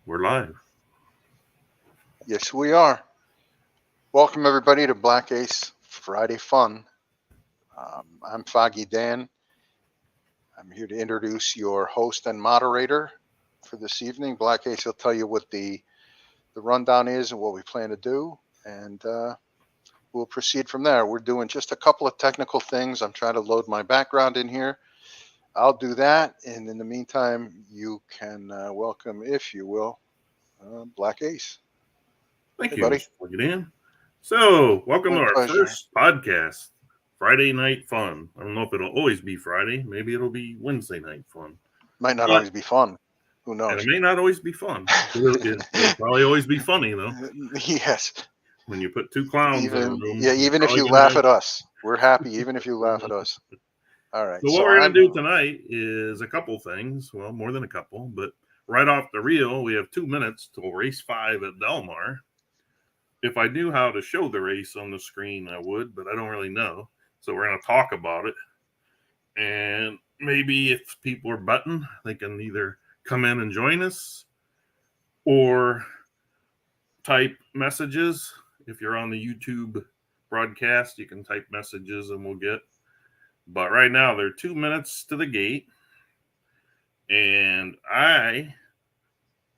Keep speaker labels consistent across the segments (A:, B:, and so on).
A: We're live.
B: Yes, we are. Welcome, everybody, to Black Ace Friday Fun. I'm Foggy Dan. I'm here to introduce your host and moderator for this evening. Black Ace will tell you what the rundown is and what we plan to do, and we'll proceed from there. We're doing just a couple of technical things. I'm trying to load my background in here. I'll do that, and in the meantime, you can welcome, if you will, Black Ace.
A: Thank
B: Hey,
A: you,
B: buddy.
A: Mr. Plug It In. So, welcome
B: My
A: to our
B: pleasure.
A: first podcast, Friday Night Fun. I don't know if it'll always be Friday. Maybe it'll be Wednesday night fun.
B: Might not
A: But,
B: always be fun. Who
A: and it
B: knows?
A: may not always be fun. It'll probably always be funny, though.
B: Yes.
A: When you put two clowns in a
B: Even
A: room,
B: yeah,
A: you're
B: even if
A: probably
B: you
A: going to
B: laugh
A: have.
B: at us, we're happy. Even if you laugh at us. All right.
A: So, what
B: So
A: we're going
B: I'm
A: to do tonight is a couple things. Well, more than a couple, but right off the reel, we have 2 minutes till race 5 at Delmar. If I knew how to show the race on the screen, I would, but I don't really know. So we're going to talk about it. And maybe if people are button, they can either come in and join us or type messages. If you're on the YouTube broadcast, you can type messages and we'll get. But right now, they're 2 minutes to the gate. And I,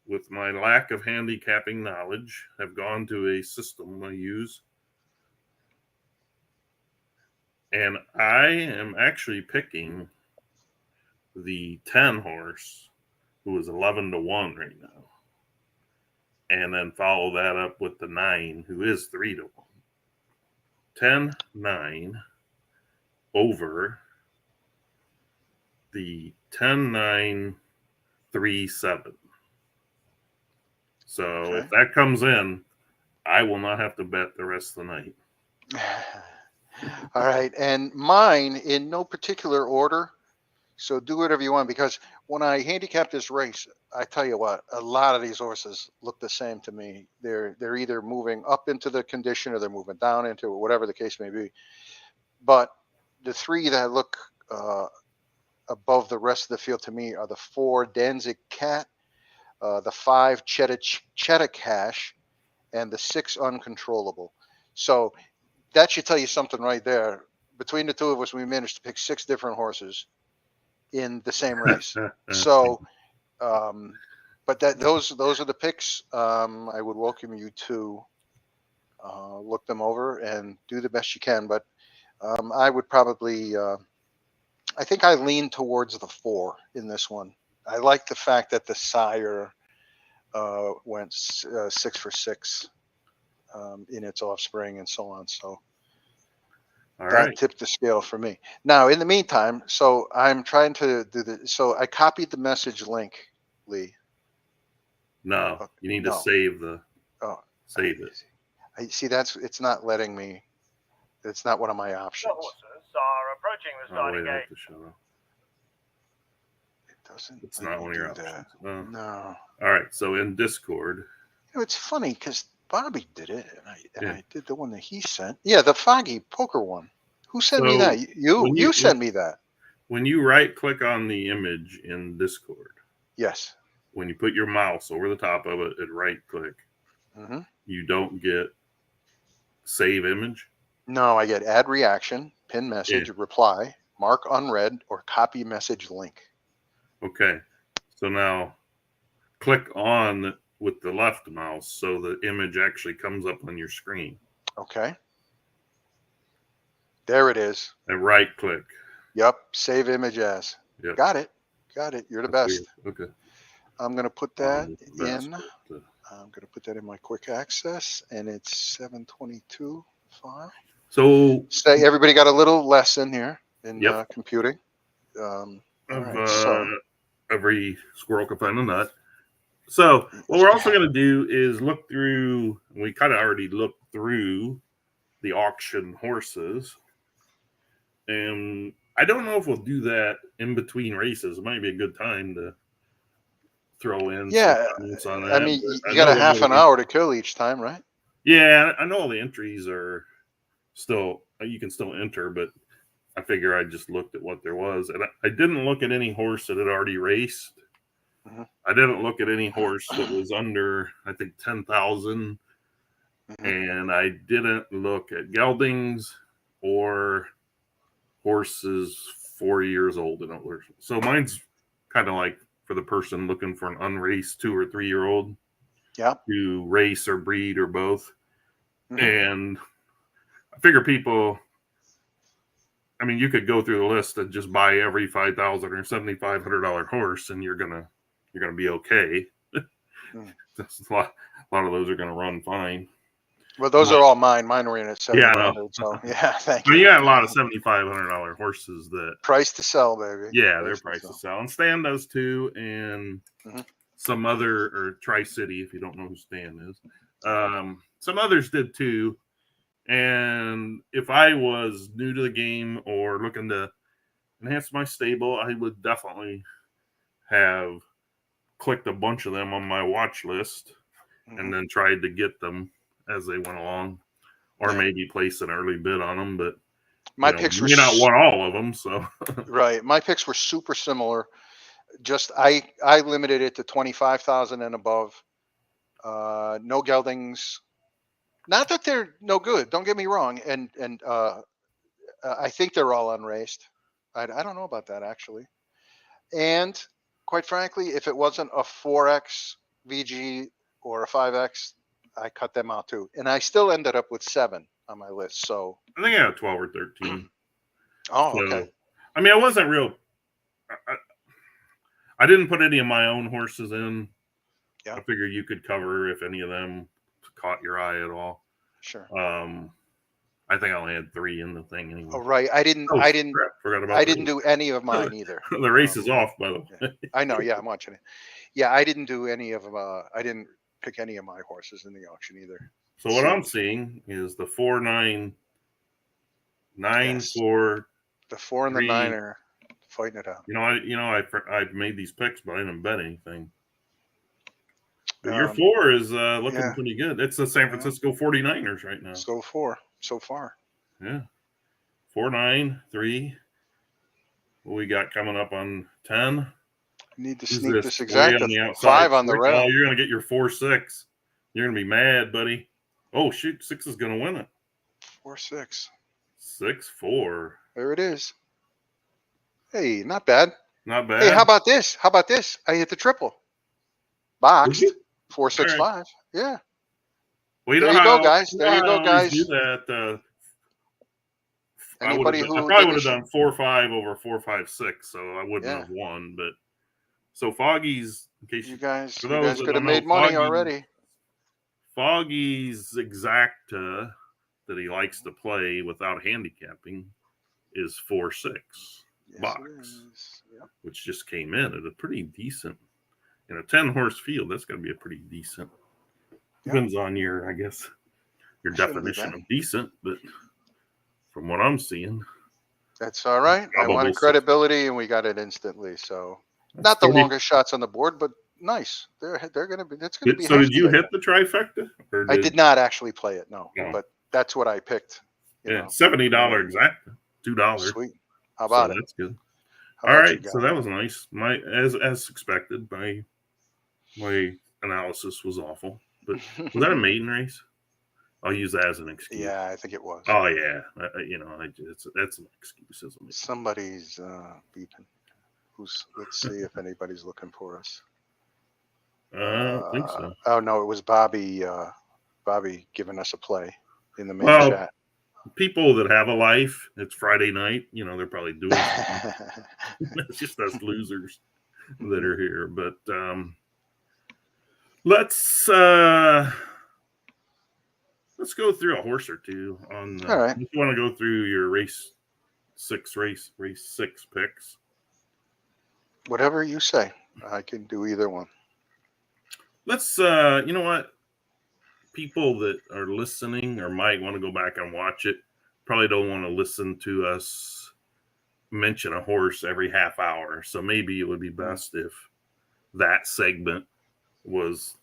A: with my lack of handicapping knowledge, have gone to a system I use. And I am actually picking the 10 horse, who is 11-1 right now. And then follow that up with the 9, who is 3-1. 10-9 over the 10-9-3-7. So
B: okay.
A: if that comes in, I will not have to bet the rest of the night.
B: All right. And mine in no particular order. So do whatever you want because when I handicap this race, I tell you what, a lot of these horses look the same to me. They're either moving up into the condition or they're moving down into it, whatever the case may be. But the three that look above the rest of the field to me are the 4 Danzig Cat, the 5 Cheddar Cash, and the 6 Uncontrollable. So that should tell you something right there. Between the two of us, we managed to pick 6 different horses in the same race. So, but those are the picks. I would welcome you to look them over and do the best you can. But I would probably, I think I lean towards the 4 in this one. I like the fact that the sire went 6 for 6 in its offspring and so on. So
A: All
B: that
A: right.
B: tipped the scale for me. Now, in the meantime, so I'm trying to do the. So I copied the message link, Lee.
A: No, you need to
B: No.
A: save the
B: Oh,
A: save it.
B: I see. That's it's not letting me. It's not one of my
C: The
B: options.
C: horses are approaching the
A: Oh,
C: starting
A: wait, I have
C: gate.
A: to show.
B: It doesn't.
A: It's
B: let
A: not
B: me
A: one of your
B: do that.
A: options. Oh.
B: No.
A: All right. So in Discord,
B: It's funny because Bobby did it, and
A: Yeah.
B: I did the one that he sent. Yeah, the Foggy Poker one. Who sent me
A: So
B: that? You
A: when
B: you
A: you
B: sent me that.
A: when you right click on the image in Discord,
B: Yes.
A: when you put your mouse over the top of it and right click,
B: Hmm.
A: you don't get save image.
B: No, I get add reaction, pin message, reply, mark unread, or copy message link.
A: Okay. So now click on with the left mouse so the image actually comes up on your screen.
B: Okay. There it is.
A: And right click.
B: Yep. Save image as.
A: Yep.
B: Got it. Got it. You're the
A: That's
B: best.
A: weird. Okay.
B: I'm going to put that
A: It's the best,
B: in.
A: but,
B: I'm going to put that in my quick access, and it's 722 file.
A: So
B: Say everybody got a little lesson here in
A: Yep.
B: computing. All
A: of
B: right. So
A: every squirrel can find a nut. So what we're also going to do is look through. We kind of already looked through the auction horses, and I don't know if we'll do that in between races. It might be a good time to throw in
B: yeah,
A: some comments on that.
B: I mean,
A: but I
B: you got
A: know
B: a
A: all
B: half an
A: the-
B: hour to kill each time, right?
A: Yeah, I know all the entries are still. You can still enter, but I figure I just looked at what there was, and I didn't look at any horse that had already raced.
B: Mhm.
A: I didn't look at any horse that was under, I think, 10,000.
B: Mhm.
A: And I didn't look at geldings or horses 4 years old and older. So mine's kind of like for the person looking for an unraced 2 or 3 year old
B: Yeah.
A: to race or breed or both.
B: Mhm.
A: And I figure people, I mean, you could go through the list and just buy every $5,000 or $7,500 horse, and you're gonna be okay.
B: Mm.
A: That's a lot of those are gonna run fine.
B: Well, those
A: But-
B: are all mine. Mine were in at
A: Yeah, I know.
B: 7,100. So yeah, thank
A: But
B: you.
A: you got a lot of $7,500 horses that,
B: Price to sell, baby.
A: yeah, their
B: Price
A: price
B: to
A: to sell. And Stan does too, and
B: Mhm.
A: some other, or Tri City, if you don't know who Stan is. Some others did too. And if I was new to the game or looking to enhance my stable, I would definitely have clicked a bunch of them on my watch list
B: Mhm.
A: and then tried to get them as they went along, or
B: Yeah.
A: maybe place an early bid on them. But
B: My
A: you know,
B: picks
A: you
B: were
A: may not want all of them, so
B: right. My picks were super similar. Just I limited it to 25,000 and above. No geldings. Not that they're no good. Don't get me wrong. And I think they're all unraced. I don't know about that actually. And quite frankly, if it wasn't a 4X VG or a 5X, I cut them out too. And I still ended up with 7 on my list. So,
A: I think I have 12 or 13.
B: oh,
A: So,
B: okay.
A: I mean, I wasn't real. I didn't put any of my own horses in.
B: Yeah.
A: I figure you could cover if any of them caught your eye at all.
B: Sure.
A: I think I only had 3 in the thing anyway.
B: Oh, right. I didn't
A: Crap, forgot about
B: I
A: the
B: didn't
A: race.
B: do any of mine either.
A: The race is off, by the way.
B: I know. Yeah, I'm watching it. Yeah, I didn't do any of them. I didn't pick any of my horses in the auction either.
A: So what I'm seeing is the 4, 9, 9,
B: Yes.
A: 4.
B: The 4 and the
A: 3.
B: 9 are fighting it out.
A: I've made these picks, but I didn't bet anything. But your
B: Um,
A: 4 is looking
B: yeah.
A: pretty good. It's the San Francisco 49ers right now.
B: So 4 so far.
A: Yeah. 4, 9, 3. What we got coming up on 10?
B: Need to
A: Who's
B: sneak this
A: Way
B: exact
A: on the outside.
B: 5 on the rail.
A: Oh, you're gonna get your 4, 6. You're gonna be mad, buddy. Oh shoot, 6 is gonna win it.
B: 4, 6.
A: 6, 4.
B: There it is. Hey, not bad.
A: Not bad.
B: Hey, how about this? How about this? I hit the triple. Boxed.
A: Did you?
B: 4, 6,
A: All right.
B: 5. Yeah.
A: Well,
B: There you go, guys. There you go, guys.
A: Do that.
B: Anybody
A: I
B: who
A: probably
B: did
A: would have
B: the
A: done 4, 5 over 4, 5, 6, so I wouldn't
B: Yeah.
A: have won. But so Foggy's, in case
B: you guys,
A: for
B: you
A: those
B: guys
A: that
B: could have
A: don't know,
B: made money
A: Foggy-
B: already.
A: Foggy's exacta that he likes to play without handicapping is 4, 6.
B: Yes,
A: box.
B: it is. Yep.
A: Which just came in at a pretty decent, in a 10-horse field. That's going to be a pretty decent.
B: Yeah.
A: Depends on your, I guess, your
B: Shouldn't be
A: definition
B: bad.
A: of decent, but from what I'm seeing,
B: That's all right. I
A: Probably
B: wanted
A: 6.
B: credibility, and we got it instantly. So, not the
A: 30.
B: longest shots on the board, but nice. They're going to be. That's going to be.
A: So did
B: hefty,
A: you
B: I
A: hit
B: think.
A: the trifecta? Or
B: I did not actually play it, no.
A: No.
B: But that's what I picked. You
A: Yeah,
B: know.
A: $70 exacta, $2.
B: Sweet. How about it?
A: That's good.
B: How
A: All
B: about you
A: right,
B: guys?
A: so that was nice. My as expected, my analysis was awful. But was that a maiden race? I'll use that as an excuse.
B: Yeah, I think it was.
A: Oh yeah, that's an excuse, isn't it?
B: Somebody's beeping. Let's see if anybody's looking for us.
A: I don't think so.
B: Oh no, it was Bobby. Bobby giving us a play in the main
A: Well,
B: chat.
A: People that have a life, it's Friday night. They're probably doing something. It's just us losers that are here. But let's go through a horse or two on.
B: All right.
A: If you want to go through your race 6 picks.
B: Whatever you say, I can do either one.
A: Let's you know what? People that are listening or might want to go back and watch it probably don't want to listen to us mention a horse every half hour. So maybe it would be best if that segment was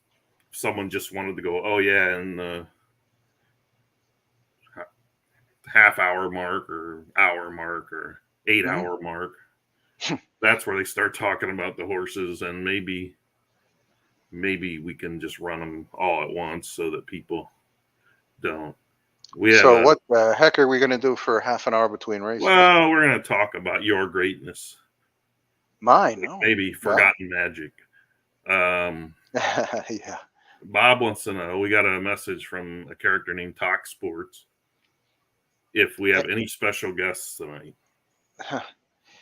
A: someone just wanted to go, oh yeah, and the half hour mark or hour mark or 8 hour mark. that's where they start talking about the horses, and maybe we can just run them all at once so that people don't. We have
B: So what the heck are we going to do for half an hour between races?
A: well, we're going to talk about your greatness,
B: Mine, no.
A: maybe forgotten magic.
B: Yeah.
A: Bob wants to know. We got a message from a character named Talk Sports. If we have any special guests tonight.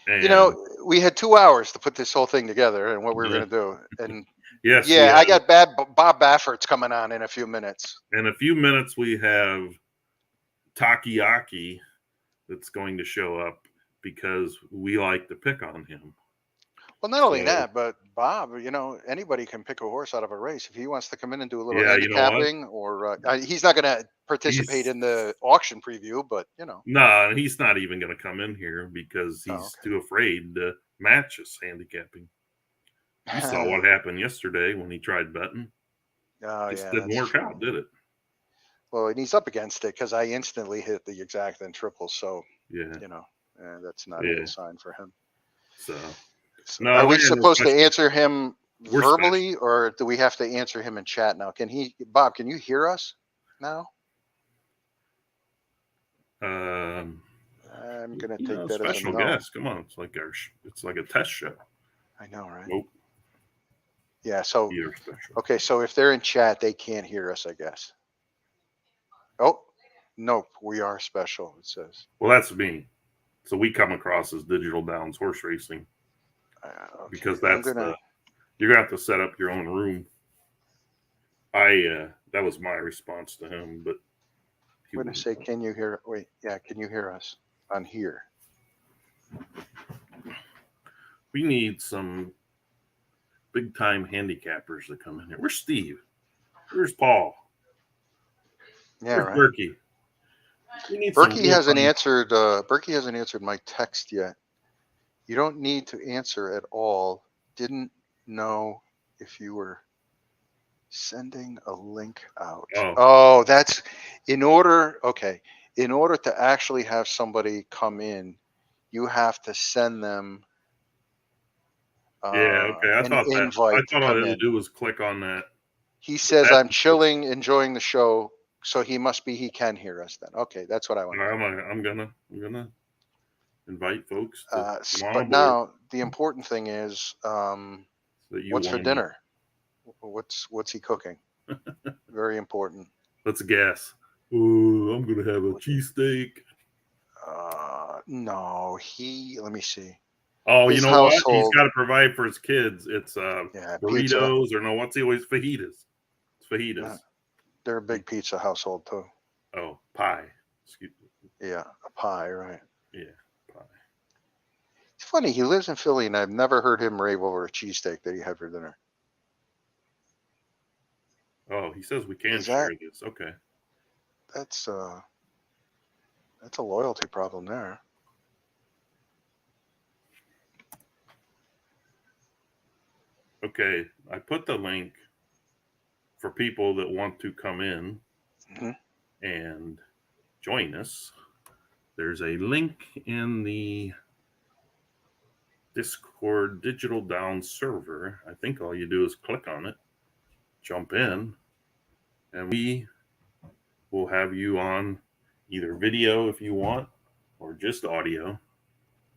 A: And
B: You know, we had 2 hours to put this whole thing together and what we were going to do. And
A: yes,
B: yeah, I got Bob Baffert's coming on in a few minutes.
A: in a few minutes we have Takiaki that's going to show up because we like to pick on him.
B: Well, not only
A: So-
B: that, but Bob, you know, anybody can pick a horse out of a race. If he wants to come in and do a little
A: Yeah, you know what?
B: handicapping, or he's not going to participate
A: He's-
B: in the auction preview, but you know,
A: No, he's not even going to come in here because he's
B: Oh, okay.
A: too afraid to match us handicapping. You saw what happened yesterday when he tried betting.
B: Oh,
A: Just
B: yeah,
A: didn't
B: that's
A: work
B: true.
A: out, did it?
B: Well, and he's up against it because I instantly hit the exact and triple. So,
A: Yeah.
B: you know, that's not a
A: Yeah.
B: good sign for him.
A: So
B: So
A: No,
B: are we
A: we're
B: supposed to
A: special.
B: answer him
A: We're
B: verbally or do we have to answer him in chat now? Bob, can you hear us now?
A: um,
B: I'm going to
A: you
B: take
A: know,
B: that as a
A: special
B: no.
A: guest. Come on, it's like a test show.
B: I know, right?
A: Nope,
B: Yeah. So,
A: you're special.
B: okay. So if they're in chat, they can't hear us, I guess. Oh, nope. We are special, it says.
A: Well, that's me. So we come across as Digital Downs Horse Racing
B: Okay,
A: because
B: I'm
A: that's
B: gonna-
A: you're gonna have to set up your own room. That was my response to him, but he
B: I'm going to say, can you hear? Wait, yeah. Can you hear us on here?
A: we need some big time handicappers to come in here. Where's Steve? Where's Paul?
B: Yeah,
A: Where's
B: right.
A: Berkey? We need some
B: Berkey hasn't
A: real-time-
B: answered. Berkey hasn't answered my text yet. You don't need to answer at all. Didn't know if you were sending a link out.
A: Oh.
B: That's in order. Okay, in order to actually have somebody come in, you have to send them.
A: Yeah, okay. I
B: an
A: thought
B: invite to
A: all I
B: come
A: had to
B: in.
A: do was click on that.
B: He says,
A: That's-
B: "I'm chilling, enjoying the show." So he can hear us then. Okay, that's what I want.
A: I'm gonna invite folks to come on
B: But
A: aboard
B: now the important thing is,
A: so that you
B: what's for
A: won't-
B: dinner? What's he cooking? Very important.
A: Let's guess. Oh, I'm gonna have a cheesesteak.
B: No, let me see.
A: Oh,
B: His
A: you know what? He's
B: household-
A: got to provide for his kids. It's
B: Yeah, pizza.
A: burritos or no? What's he always fajitas? It's fajitas.
B: Yeah. They're a big pizza household too.
A: Oh, pie. Excuse me.
B: Yeah, a pie, right?
A: Yeah, pie.
B: It's funny. He lives in Philly, and I've never heard him rave over a cheesesteak that he had for dinner.
A: Oh, he says we can
B: Is
A: share
B: that-
A: this. Okay.
B: That's a loyalty problem there.
A: Okay. I put the link for people that want to come in
B: Mhm.
A: and join us. There's a link in the Discord Digital Down server. I think all you do is click on it, jump in, and we will have you on either video if you want or just audio.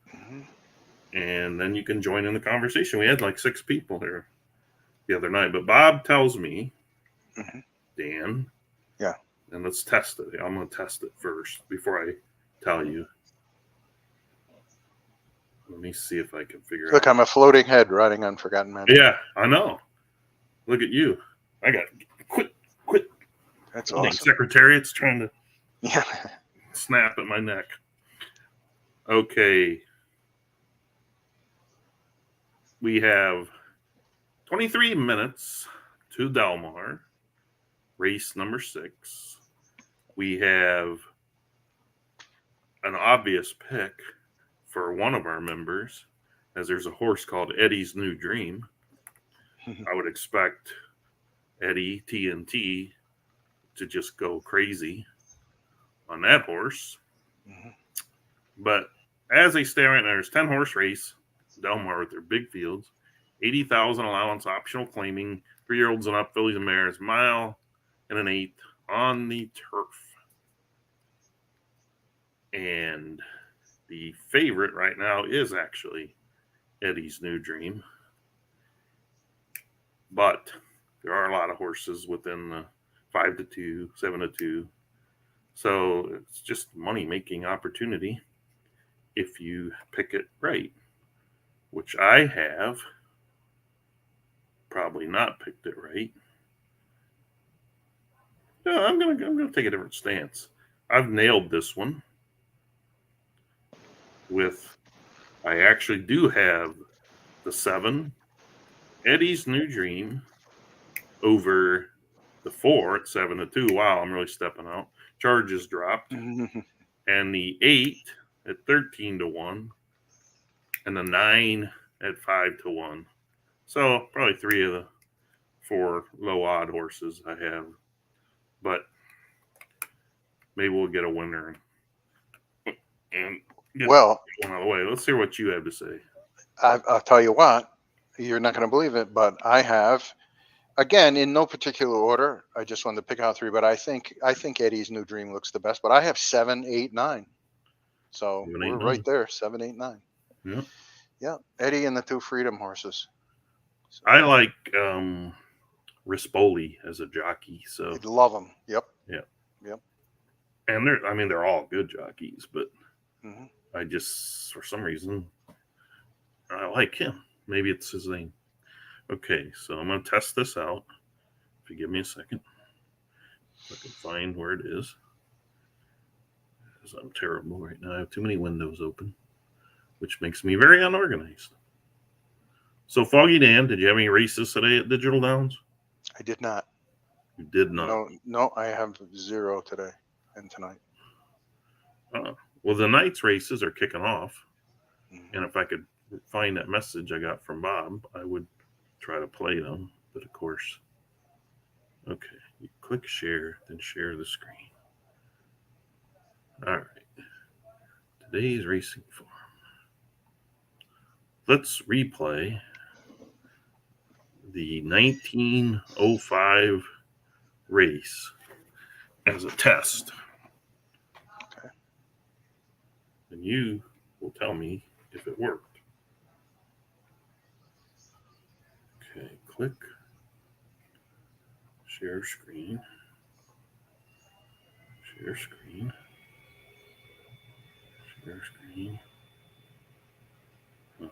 B: Mhm.
A: And then you can join in the conversation. We had like 6 people here the other night, but Bob tells me,
B: Mhm.
A: Dan,
B: Yeah.
A: and let's test it. I'm going to test it first before I tell you. Let me see if I can figure
B: Look,
A: out.
B: I'm a floating head riding on Forgotten Magic.
A: Yeah, I know. Look at you. I got quit.
B: That's
A: Dang,
B: awesome.
A: Secretariat's trying to
B: Yeah.
A: snap at my neck. Okay. We have 23 minutes to Delmar, race number 6. We have an obvious pick for one of our members, as there's a horse called Eddie's New Dream. I would expect Eddie TNT to just go crazy on that horse.
B: Mhm.
A: But as they stay right now, there's 10 horse race. Del Mar with their big fields. 80,000 allowance optional claiming 3-year-olds and up, fillies and mares, mile and an eighth on the turf. And the favorite right now is actually Eddie's New Dream. But there are a lot of horses within the 5-2, 7-2. So it's just money-making opportunity if you pick it right, which I have probably not picked it right. No, I'm gonna take a different stance. I've nailed this one with I actually do have the 7, Eddie's New Dream, over the 4 at 7-2. Wow, I'm really stepping out. Charges dropped. And the 8 at 13-1. And the 9 at 5-1. So probably 3 of the 4 low odd horses I have. But maybe we'll get a winner and get
B: Well,
A: one out of the way. Let's hear what you have to say.
B: I'll tell you what, you're not going to believe it, but I have, again, in no particular order. I just wanted to pick out 3, but I think Eddie's New Dream looks the best. But I have 7, 8, 9. So
A: 7, 8,
B: we're
A: 9.
B: right there, 7, 8, 9.
A: Yeah.
B: Yeah, Eddie and the 2 Freedom horses. So
A: I like Rispoli as a jockey. So
B: I'd love them. Yep.
A: and they're all good jockeys, but
B: Mhm.
A: I just, for some reason, I like him. Maybe it's his name. Okay, so I'm going to test this out. If you give me a second, so I can find where it is. Because I'm terrible right now. I have too many windows open, which makes me very unorganized. So, Foggy Dan, did you have any races today at Digital Downs?
B: I did not.
A: You did not.
B: No, I have 0 today and tonight.
A: Well, the night's races are kicking off.
B: Mhm.
A: And if I could find that message I got from Bob, I would try to play them. But of course, okay, you click share, then share the screen. All right. Today's racing form. Let's replay the 1905 race as a test.
B: Okay.
A: And you will tell me if it worked. Okay, click share screen. Share screen. Share screen. Huh.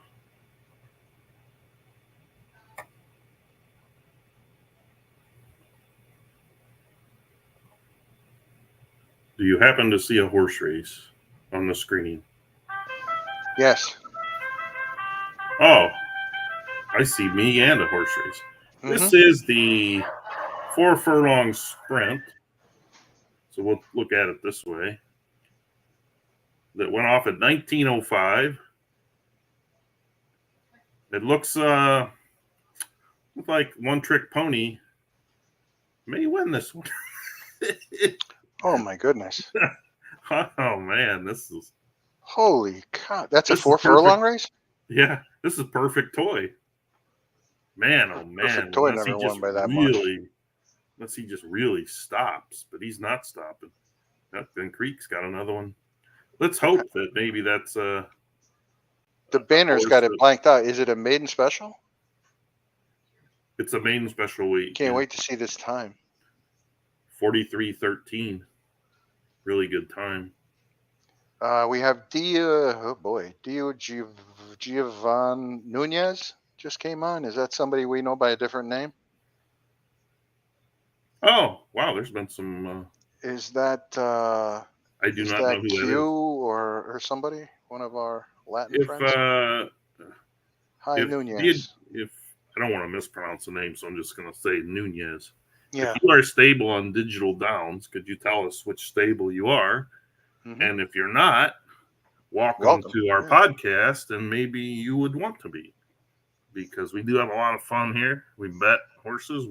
A: Do you happen to see a horse race on the screen?
B: Yes.
A: Oh, I see me and a horse race. This
B: Mhm.
A: is the 4 furlong sprint. So we'll look at it this way. That went off at 1905. It looks like One Trick Pony may win this one.
B: Oh my goodness.
A: Oh man, this is
B: Holy cow. That's a
A: This is
B: 4 furlong race?
A: this is perfect toy. Man, oh man.
B: Perfect toy never won by that much.
A: Unless he just really stops, but he's not stopping. Ben Creek's got another one. Let's hope that maybe that's
B: The banner's got it blanked out. Is it a maiden special?
A: it's a main special week.
B: Can't wait to see this time.
A: 43:13. Really good time.
B: We have Dio Giovanni Nunez just came on. Is that somebody we know by a different name?
A: Oh, wow, there's been some
B: Is that
A: I do
B: is
A: not know
B: that
A: who
B: Q
A: that is.
B: or somebody? One of our Latin friends? Hi,
A: if
B: Nunez.
A: if I don't want to mispronounce the name, so I'm just going to say Nunez.
B: Yeah.
A: If you are stable on Digital Downs, could you tell us which stable you are?
B: Mhm.
A: And if you're not, welcome to our podcast, and maybe you would want to be, because we do have a lot of fun here. We bet horses,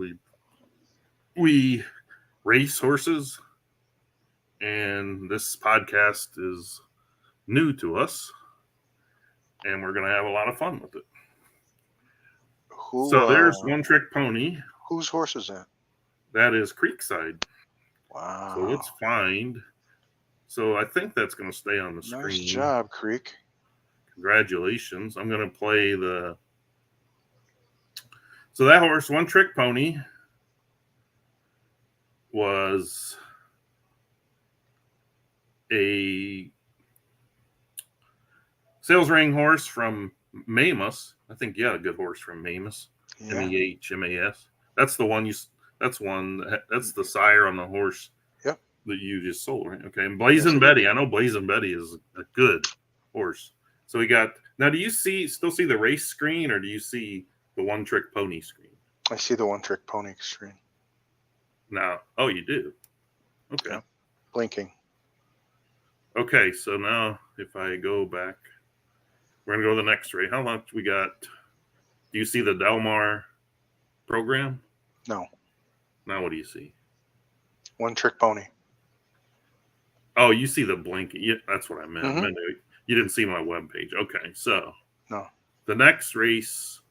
A: we race horses, and this podcast is new to us. and we're going to have a lot of fun with it.
B: Who?
A: So there's One Trick Pony.
B: Whose horse is that?
A: That is Creekside.
B: Wow.
A: So let's find. So I think that's going to stay on the
B: Nice
A: screen.
B: job, Creek.
A: Congratulations. I'm going to play the. So that horse, One Trick Pony, was a sales ring horse from Mamus. I think you had a good horse from Mamus.
B: Yeah.
A: MEHMAS. That's the one you. That's the sire on the horse.
B: Yep.
A: That you just sold, right? Okay. And Blazing
B: Yes,
A: Betty. I know Blazing Betty is a good horse. So we got now. Do you still see the race screen, or do you see the One Trick Pony screen?
B: I see the One Trick Pony screen.
A: Now, oh, you do. Okay.
B: Yep. Blinking.
A: Okay. So now, if I go back, we're gonna go to the next race. How much we got? Do you see the Delmar program?
B: No.
A: Now, what do you see?
B: One Trick Pony.
A: Oh, you see the blinking. Yeah, that's what I meant.
B: Mhm.
A: You didn't see my webpage. Okay, so
B: No.
A: the next race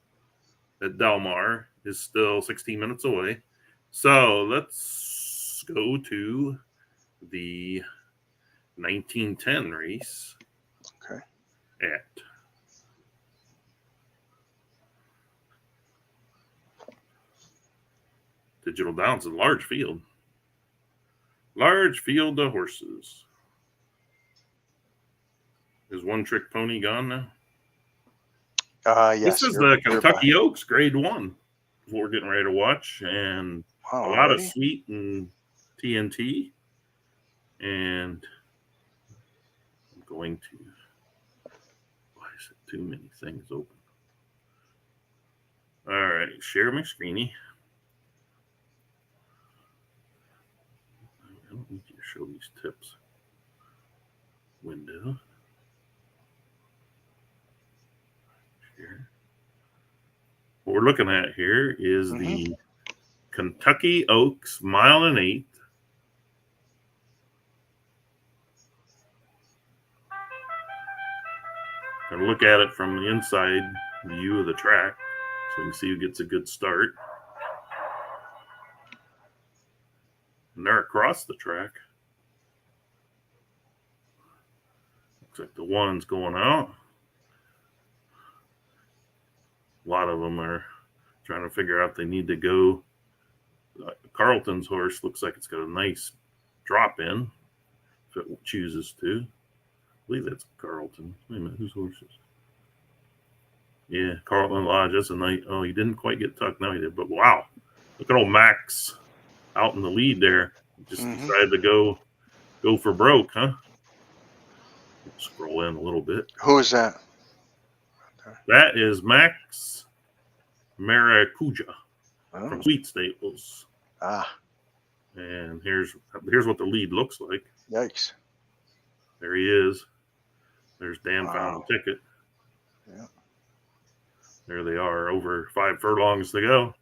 A: at Delmar is still 16 minutes away. So let's go to the 1910 race.
B: Okay.
A: At Digital Downs, a large field. Large field of horses. Is One Trick Pony gone now?
B: Yes.
A: This is
B: you're-
A: the
B: you're
A: Kentucky
B: back.
A: Oaks Grade 1. We're getting ready to watch, and
B: Wow,
A: a lot of
B: already?
A: Sweet and TNT. And I'm going to. Why is it too many things open? All right, share my screeny. I don't need you to show these tips. Window. Share. What we're looking at here is the Kentucky Oaks mile and 1/8. And look at it from the inside view of the track so you can see who gets a good start. And they're across the track. Looks like the one's going out. A lot of them are trying to figure out they need to go. Carlton's horse looks like it's got a nice drop in if it chooses to. I believe that's Carlton. Wait a minute, whose horse is it? Yeah, Carlton Lodge. That's a nice. Oh, he didn't quite get tucked. No, he did. But wow, look at old Max out in the lead there. Just decided to go for broke, huh? Scroll in a little bit.
B: Who is that?
A: That is Max Maracuja from
B: Oh.
A: Sweet Staples.
B: Ah,
A: And here's what the lead looks like.
B: yikes.
A: There he is. There's Dan
B: Wow.
A: found the ticket.
B: Yeah.
A: There they are, over 5 furlongs to go.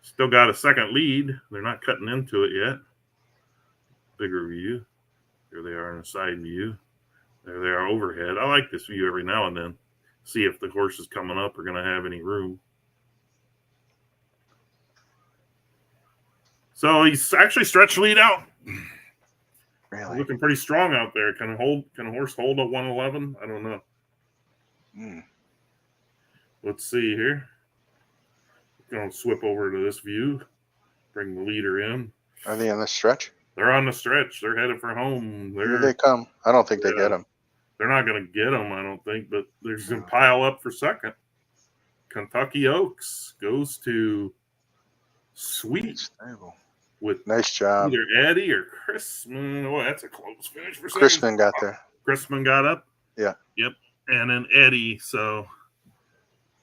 A: Still got a second lead. They're not cutting into it yet. Bigger view. There they are in a side view. There they are overhead. I like this view every now and then. See if the horses coming up are going to have any room. So he's actually stretched lead out.
B: Really?
A: Looking pretty strong out there. Can a horse hold a 111? I don't know.
B: Mm.
A: Let's see here. Going to swip over to this view. Bring the leader in.
B: Are they in the stretch?
A: They're on the stretch. They're headed for home.
B: Here they come. I don't think they get them.
A: They're not going to get them, I don't think, but they're going to pile up for second. Kentucky Oaks goes to Sweet
B: Stable.
A: with
B: Nice job.
A: either Eddie or Chrisman. Oh, that's a close finish for second.
B: Chrisman got there.
A: Chrisman got up.
B: Yeah.
A: Yep. And then Eddie. So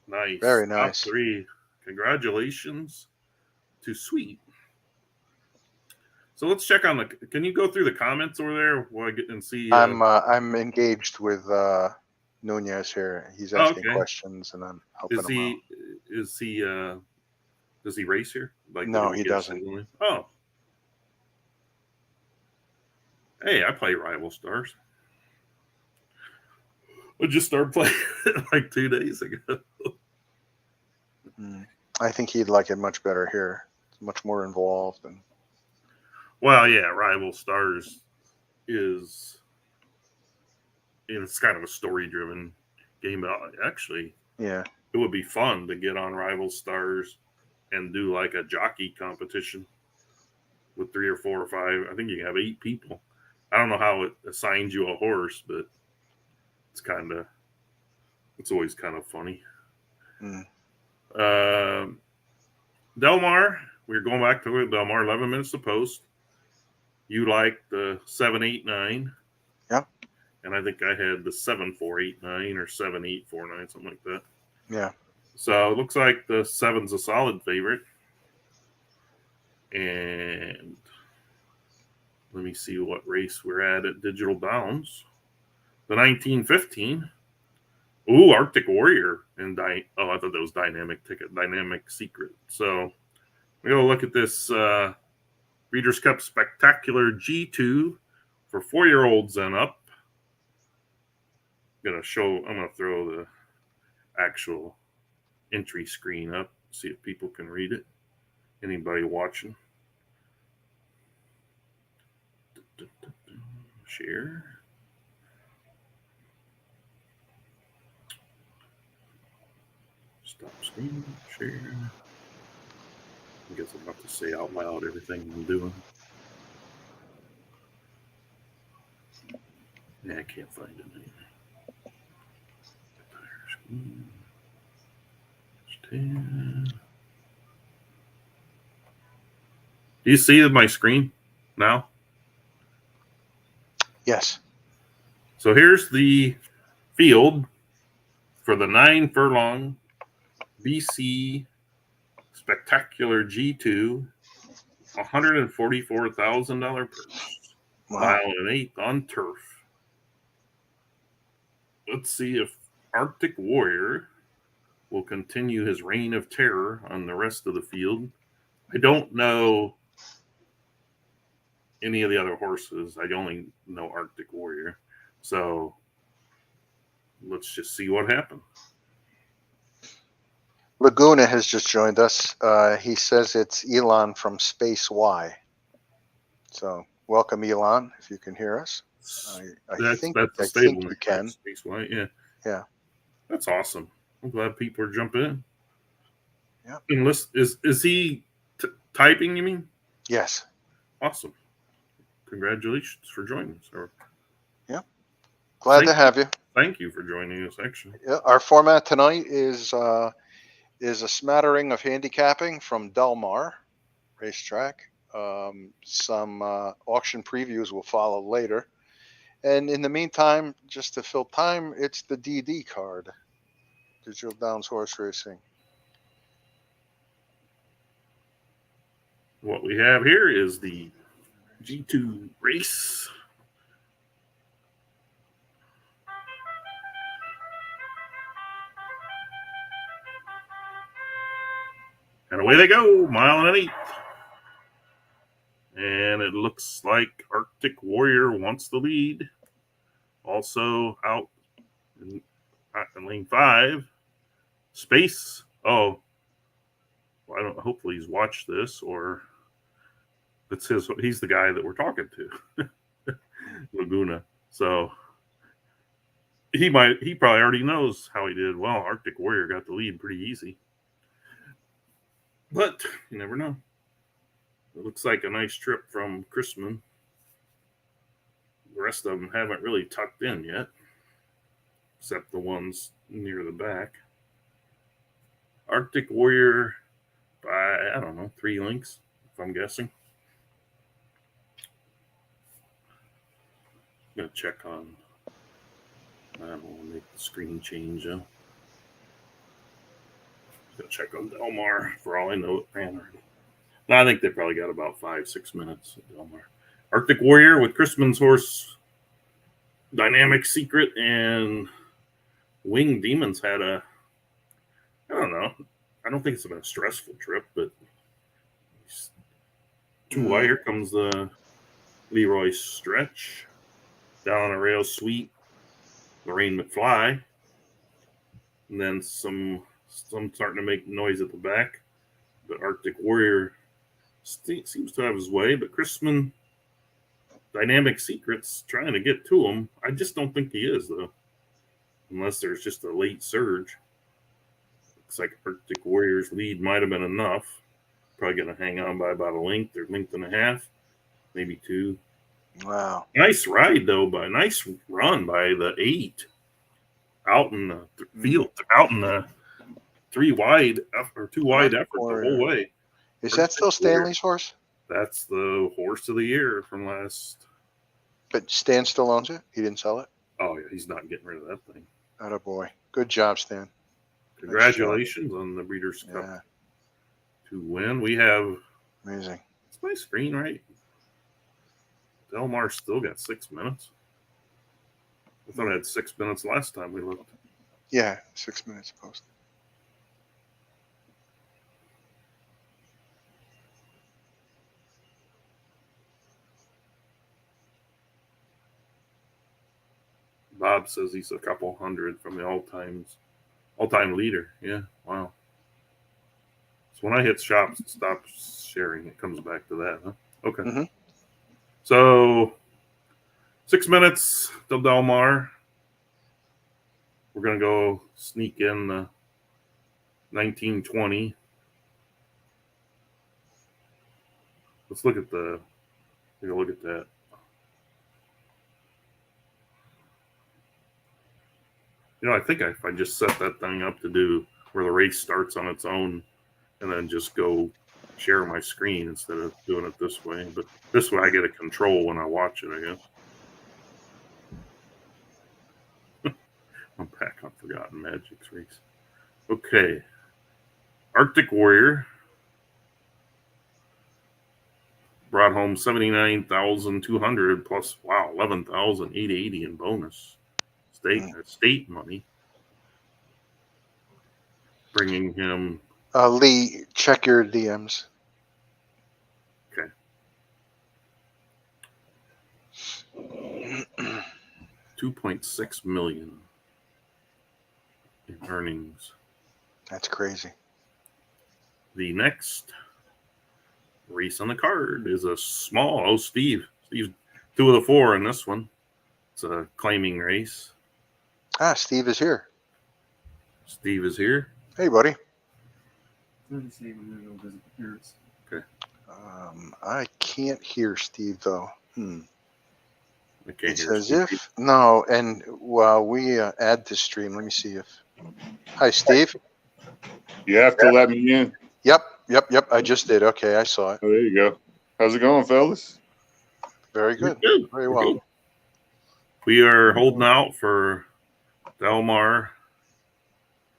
A: nice.
B: Very
A: Top
B: nice.
A: 3. Congratulations to Sweet. So let's check on the. Can you go through the comments over there while I get and see?
B: I'm engaged with Nunez here. He's asking
A: Okay.
B: questions, and I'm helping
A: Is
B: him
A: he?
B: out.
A: Is he? Does he race here? Like
B: No,
A: did
B: he
A: get
B: doesn't.
A: signaling? Oh. Hey, I play Rival Stars. We just started playing it like 2 days ago.
B: I think he'd like it much better here. It's much more involved. And
A: Well, yeah, Rival Stars is, it's kind of a story-driven game. But actually,
B: yeah,
A: it would be fun to get on Rival Stars and do like a jockey competition with 3 or 4 or 5. I think you can have 8 people. I don't know how it assigns you a horse, but it's always kind of funny. Del Mar, we're going back to Del Mar, 11 minutes to post. You like the 7-8-9.
B: Yeah.
A: And I think I had the 7-4-8-9 or 7-8-4-9, something like that.
B: Yeah.
A: So it looks like the 7's a solid favorite. And let me see what race we're at Digital Downs. The 1915. Ooh, Arctic Warrior. And I thought that was Dynamic Ticket, Dynamic Secret. So we're going to look at this Breeders' Cup Spectacular G2 for 4-year-olds and up. I'm going to throw the actual entry screen up, see if people can read it. Anybody watching? Share. Stop screen. Share. I guess I'm about to say out loud everything I'm doing. Yeah, I can't find it anymore. Do you see my screen now?
B: Yes.
A: So here's the field for the 9 furlong BC Spectacular G2, $144,000 purse.
B: Wow.
A: Mile and 1/8 on turf. Let's see if Arctic Warrior will continue his reign of terror on the rest of the field. I don't know any of the other horses. I only know Arctic Warrior. So let's just see what happens.
B: Laguna has just joined us. He says it's Elon from Space Y. So welcome, Elon, if you can hear us. I think you can.
A: Space Y, yeah.
B: Yeah.
A: That's awesome. I'm glad people are jumping in.
B: Yeah.
A: And is he typing, you mean?
B: Yes.
A: Awesome. Congratulations for joining us.
B: Yeah. Glad to have you.
A: Thank you for joining us, actually.
B: Yeah, our format tonight is a smattering of handicapping from Del Mar Racetrack. Some auction previews will follow later. And in the meantime, just to fill time, it's the DD card, Digital Downs Horse Racing.
A: What we have here is the G2 race. And away they go, 1 1/8. And it looks like Arctic Warrior wants the lead. Also out in lane 5. Space. Oh, well, I don't. Hopefully he's watched this, or it's his. He's the guy that we're talking to, Laguna. So he probably already knows how he did. Well, Arctic Warrior got the lead pretty easy, but you never know. It looks like a nice trip from Chrisman. The rest of them haven't really tucked in yet, except the ones near the back. Arctic Warrior by, I don't know, 3 lengths, if I'm guessing. I'm going to check on, I don't want to make the screen change though. Going to check on Del Mar. For all I know, it ran already. No, I think they probably got about 5-6 minutes at Del Mar. Arctic Warrior with Chrisman's horse, Dynamic Secret, and Winged Demons had I don't know. I don't think it's been a stressful trip, but too wide. Here comes the Leroy Stretch down on a rail sweep. Lorraine McFly. And then some starting to make noise at the back. But Arctic Warrior seems to have his way. But Chrisman, Dynamic Secrets, trying to get to him. I just don't think he is, though. Unless there's just a late surge. Looks like Arctic Warrior's lead might have been enough. Probably going to hang on by about a length or length and a half. Maybe 2.
B: Wow.
A: Nice ride, though. Nice run by the 8. Out in the field. Out in the 3 wide or 2 wide effort the whole way.
B: Is that still Stanley's horse?
A: That's the horse of the year from last.
B: But Stan still owns it? He didn't sell it?
A: Oh, yeah. He's not getting rid of that thing.
B: Attaboy. Good job, Stan.
A: Congratulations on the Breeders' Cup to win. We have.
B: Amazing.
A: It's my screen, right? Del Mar still got 6 minutes. I thought I had 6 minutes last time we looked.
B: Yeah, 6 minutes post.
A: Bob says he's a couple hundred from the all-time leader. Yeah, wow. So when I hit stop sharing, it comes back to that, huh? Okay.
B: Mm-hmm.
A: So 6 minutes till Del Mar. We're going to go sneak in the 1920. Let's take a look at that. You know, I think if I just set that thing up to do where the race starts on its own and then just go share my screen instead of doing it this way. But this way I get a control when I watch it, I guess. I'm back on Forgotten Magic's race. Okay. Arctic Warrior brought home 79,200 plus, wow, 11,880 in bonus. State money. Bringing him.
B: Lee, check your DMs.
A: Okay. 2.6 million in earnings.
B: That's crazy.
A: The next race on the card is a small. Steve. Steve's 2 of the 4 in this one. It's a claiming race.
B: Steve is here.
A: Steve is here.
B: Hey, buddy.
A: Okay.
B: I can't hear Steve, though.
A: Okay.
B: It's as if. No, and while we add to stream, let me see if. Hi, Steve.
D: You have to let me in.
B: Yep. I just did. Okay, I saw it.
D: Oh, there you go. How's it going, fellas?
B: Very good.
A: Good.
B: Very well.
A: Good. We are holding out for Del Mar.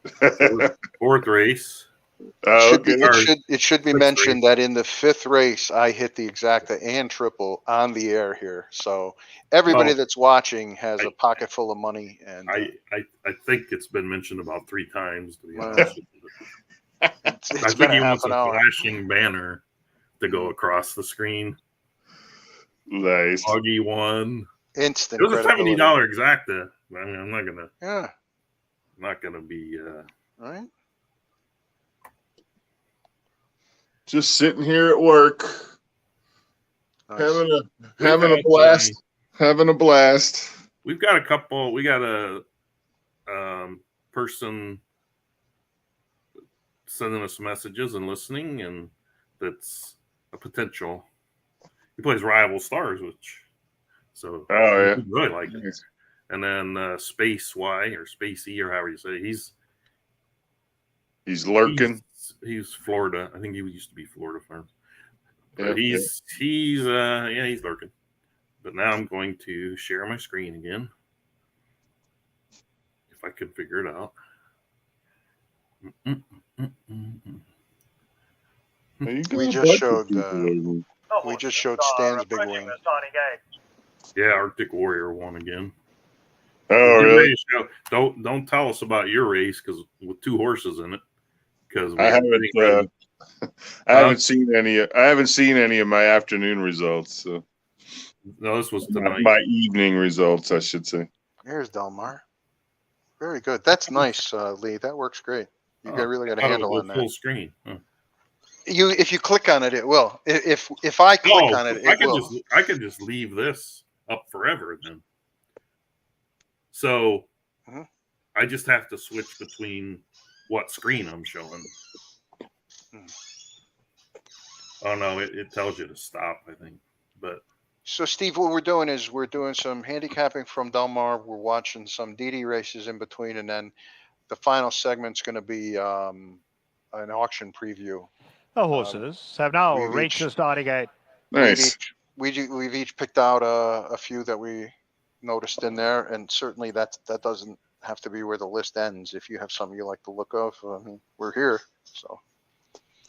A: 4th race.
B: It should be mentioned that in the 5th race, I hit the exacta and triple on the air here. So everybody that's watching has a pocket full of money. And
A: I think it's been mentioned about 3 times, to be honest.
B: It's
A: I
B: been
A: think he
B: half
A: wants
B: an
A: a
B: hour.
A: flashing banner to go across the screen.
D: Nice.
A: Augie won.
B: Instant.
A: It was a
B: credibility.
A: $70 exacta. I mean, I'm
B: Yeah.
A: not gonna be.
B: All right.
D: Just sitting here at work,
B: Nice.
D: having a blast. Having a blast.
A: We've got a couple. We got a person sending us messages and listening, and that's a potential. He plays Rival Stars, so
D: Oh, yeah.
A: we really like it.
D: Nice.
A: And then Space Y or Space E or however you say it,
D: He's lurking.
A: He's Florida. I think he used to be Florida Farms.
D: Yeah,
A: But he's lurking. But now I'm going to share my screen again. If I can figure it out.
B: We just showed Stan's big win.
C: The starting gate.
A: Yeah, Arctic Warrior won again.
D: Oh,
A: Get
D: really?
A: ready to show- Don't tell us about your race because with 2 horses in it. Because
D: I haven't seen any. I haven't seen any of my afternoon results. So
A: no, this was tonight.
D: my evening results, I should say.
B: Here's Del Mar. Very good. That's nice, Lee. That works great. You really got a
A: I thought it
B: handle
A: would
B: on
A: go
B: that.
A: full screen. Huh.
B: If you click on it, it will. If I click on it, it will.
A: I could just leave this up forever then. So
B: Mhm.
A: I just have to switch between what screen I'm showing. Oh no, it tells you to stop, I think. But
B: So, Steve, what we're doing is we're doing some handicapping from Del Mar. We're watching some DD races in between, and then the final segment's going to be an auction preview.
C: The horses have now
B: we've
C: reached
B: each-
C: the starting gate.
D: Nice.
B: We've each picked out a few that we noticed in there, and certainly that doesn't have to be where the list ends. If you have something you like the look of, I mean, we're here. So